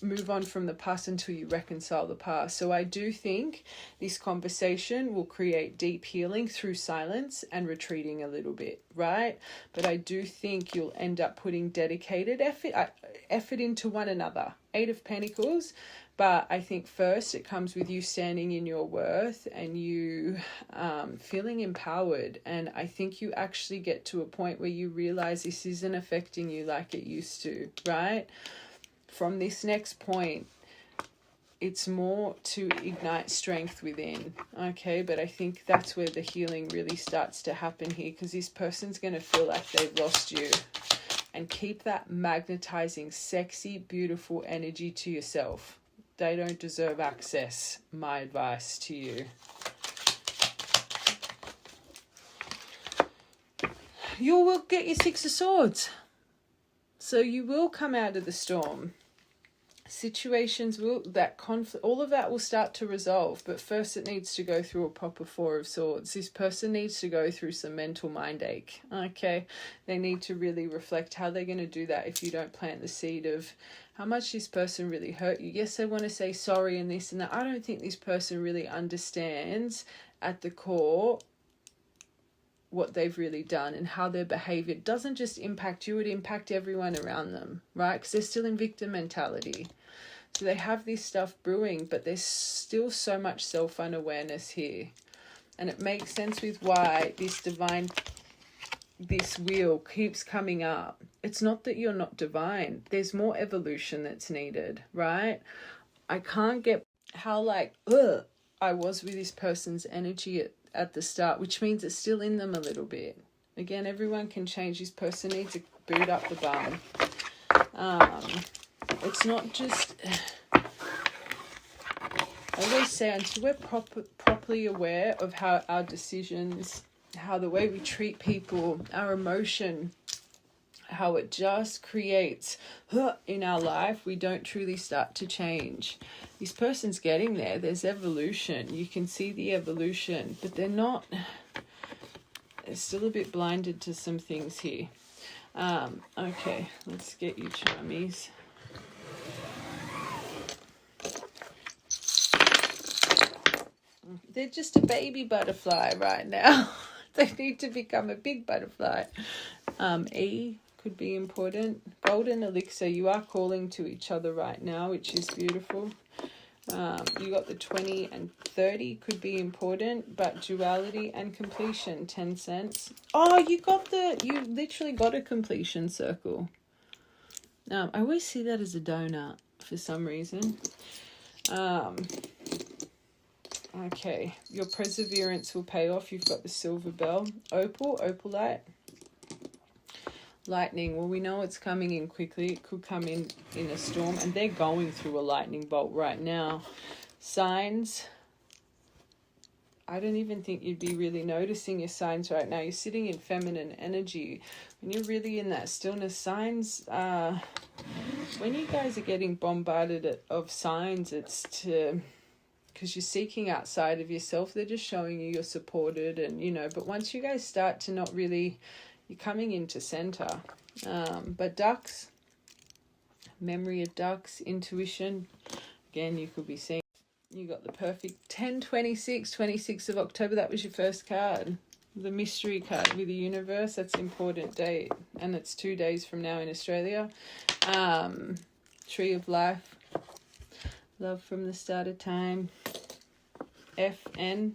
move on from the past until you reconcile the past. So I do think this conversation will create deep healing through silence and retreating a little bit, right? But I do think you'll end up putting dedicated effort into one another. 8 of Pentacles. But I think first it comes with you standing in your worth and you feeling empowered. And I think you actually get to a point where you realize this isn't affecting you like it used to, right? From this next point, it's more to ignite strength within, okay? But I think that's where the healing really starts to happen here, because this person's going to feel like they've lost you. And keep that magnetizing, sexy, beautiful energy to yourself. They don't deserve access. My advice to you. you will get your Six of Swords. So you will come out of the storm. Situations will, that conflict, all of that will start to resolve, but first it needs to go through a proper Four of Swords. This person needs to go through some mental mind ache. Okay, they need to really reflect how they're going to do that if you don't plant the seed of how much this person really hurt you. Yes, they want to say sorry and this and that. I don't think this person really understands at the core what they've really done and how their behavior doesn't just impact you, it impact everyone around them, right? Because they're still in victim mentality. So they have this stuff brewing, but there's still so much self-unawareness here. And it makes sense with why this wheel keeps coming up. It's not that you're not divine. There's more evolution that's needed, right? I can't get how I was with this person's energy at the start, which means it's still in them a little bit. Again, everyone can change. This person needs to boot up the bum. It's not just... I always say, until we're properly aware of how our decisions, how the way we treat people, our emotion, how it just creates in our life, we don't truly start to change. This person's getting there. There's evolution. You can see the evolution, but they're still a bit blinded to some things here. Okay, let's get you charmies. They're just a baby butterfly right now. They need to become a big butterfly. E could be important. Golden elixir, you are calling to each other right now, which is beautiful. You got the 20 and 30 could be important, but duality and completion, 10 cents. Oh, you literally got a completion circle. I always see that as a donut for some reason. Okay, your perseverance will pay off. You've got the silver bell. Opalite. Lightning, well, we know it's coming in quickly. It could come in a storm, and they're going through a lightning bolt right now. Signs, I don't even think you'd be really noticing your signs right now. You're sitting in feminine energy. When you're really in that stillness, signs, when you guys are getting bombarded of signs, it's because you're seeking outside of yourself. They're just showing you're supported, and but once you guys start to not really, you're coming into center. But ducks, memory of ducks, intuition, again, you could be seeing. You got the perfect 10/26 of October. That was your first card. The mystery card with the universe. That's an important date. And it's 2 days from now in Australia. Tree of life. Love from the start of time. FN.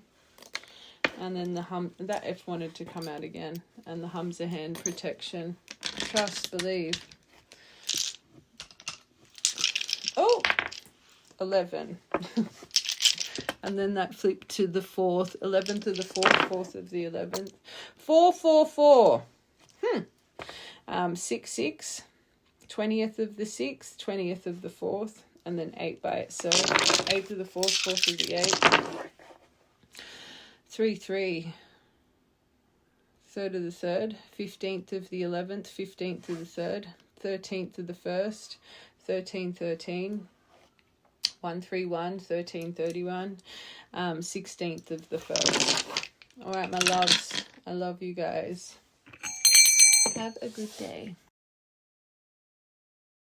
And then the hum. That F wanted to come out again. And the hum's a hand, protection. Trust, believe. Oh! 11. And then that flipped to the 4th, 11th of the 4th, 4th of the 11th. 444. 6, 20th of the 6th, 20th of the 4th, and then 8 by itself. 8th of the 4th, 4th of the 8th. 3, 3rd of the 3rd, 15th of the 11th, 15th of the 3rd, 13th of the 1st, 13, 131, 1331, 16th of the 1st. All right, my loves. I love you guys. Have a good day.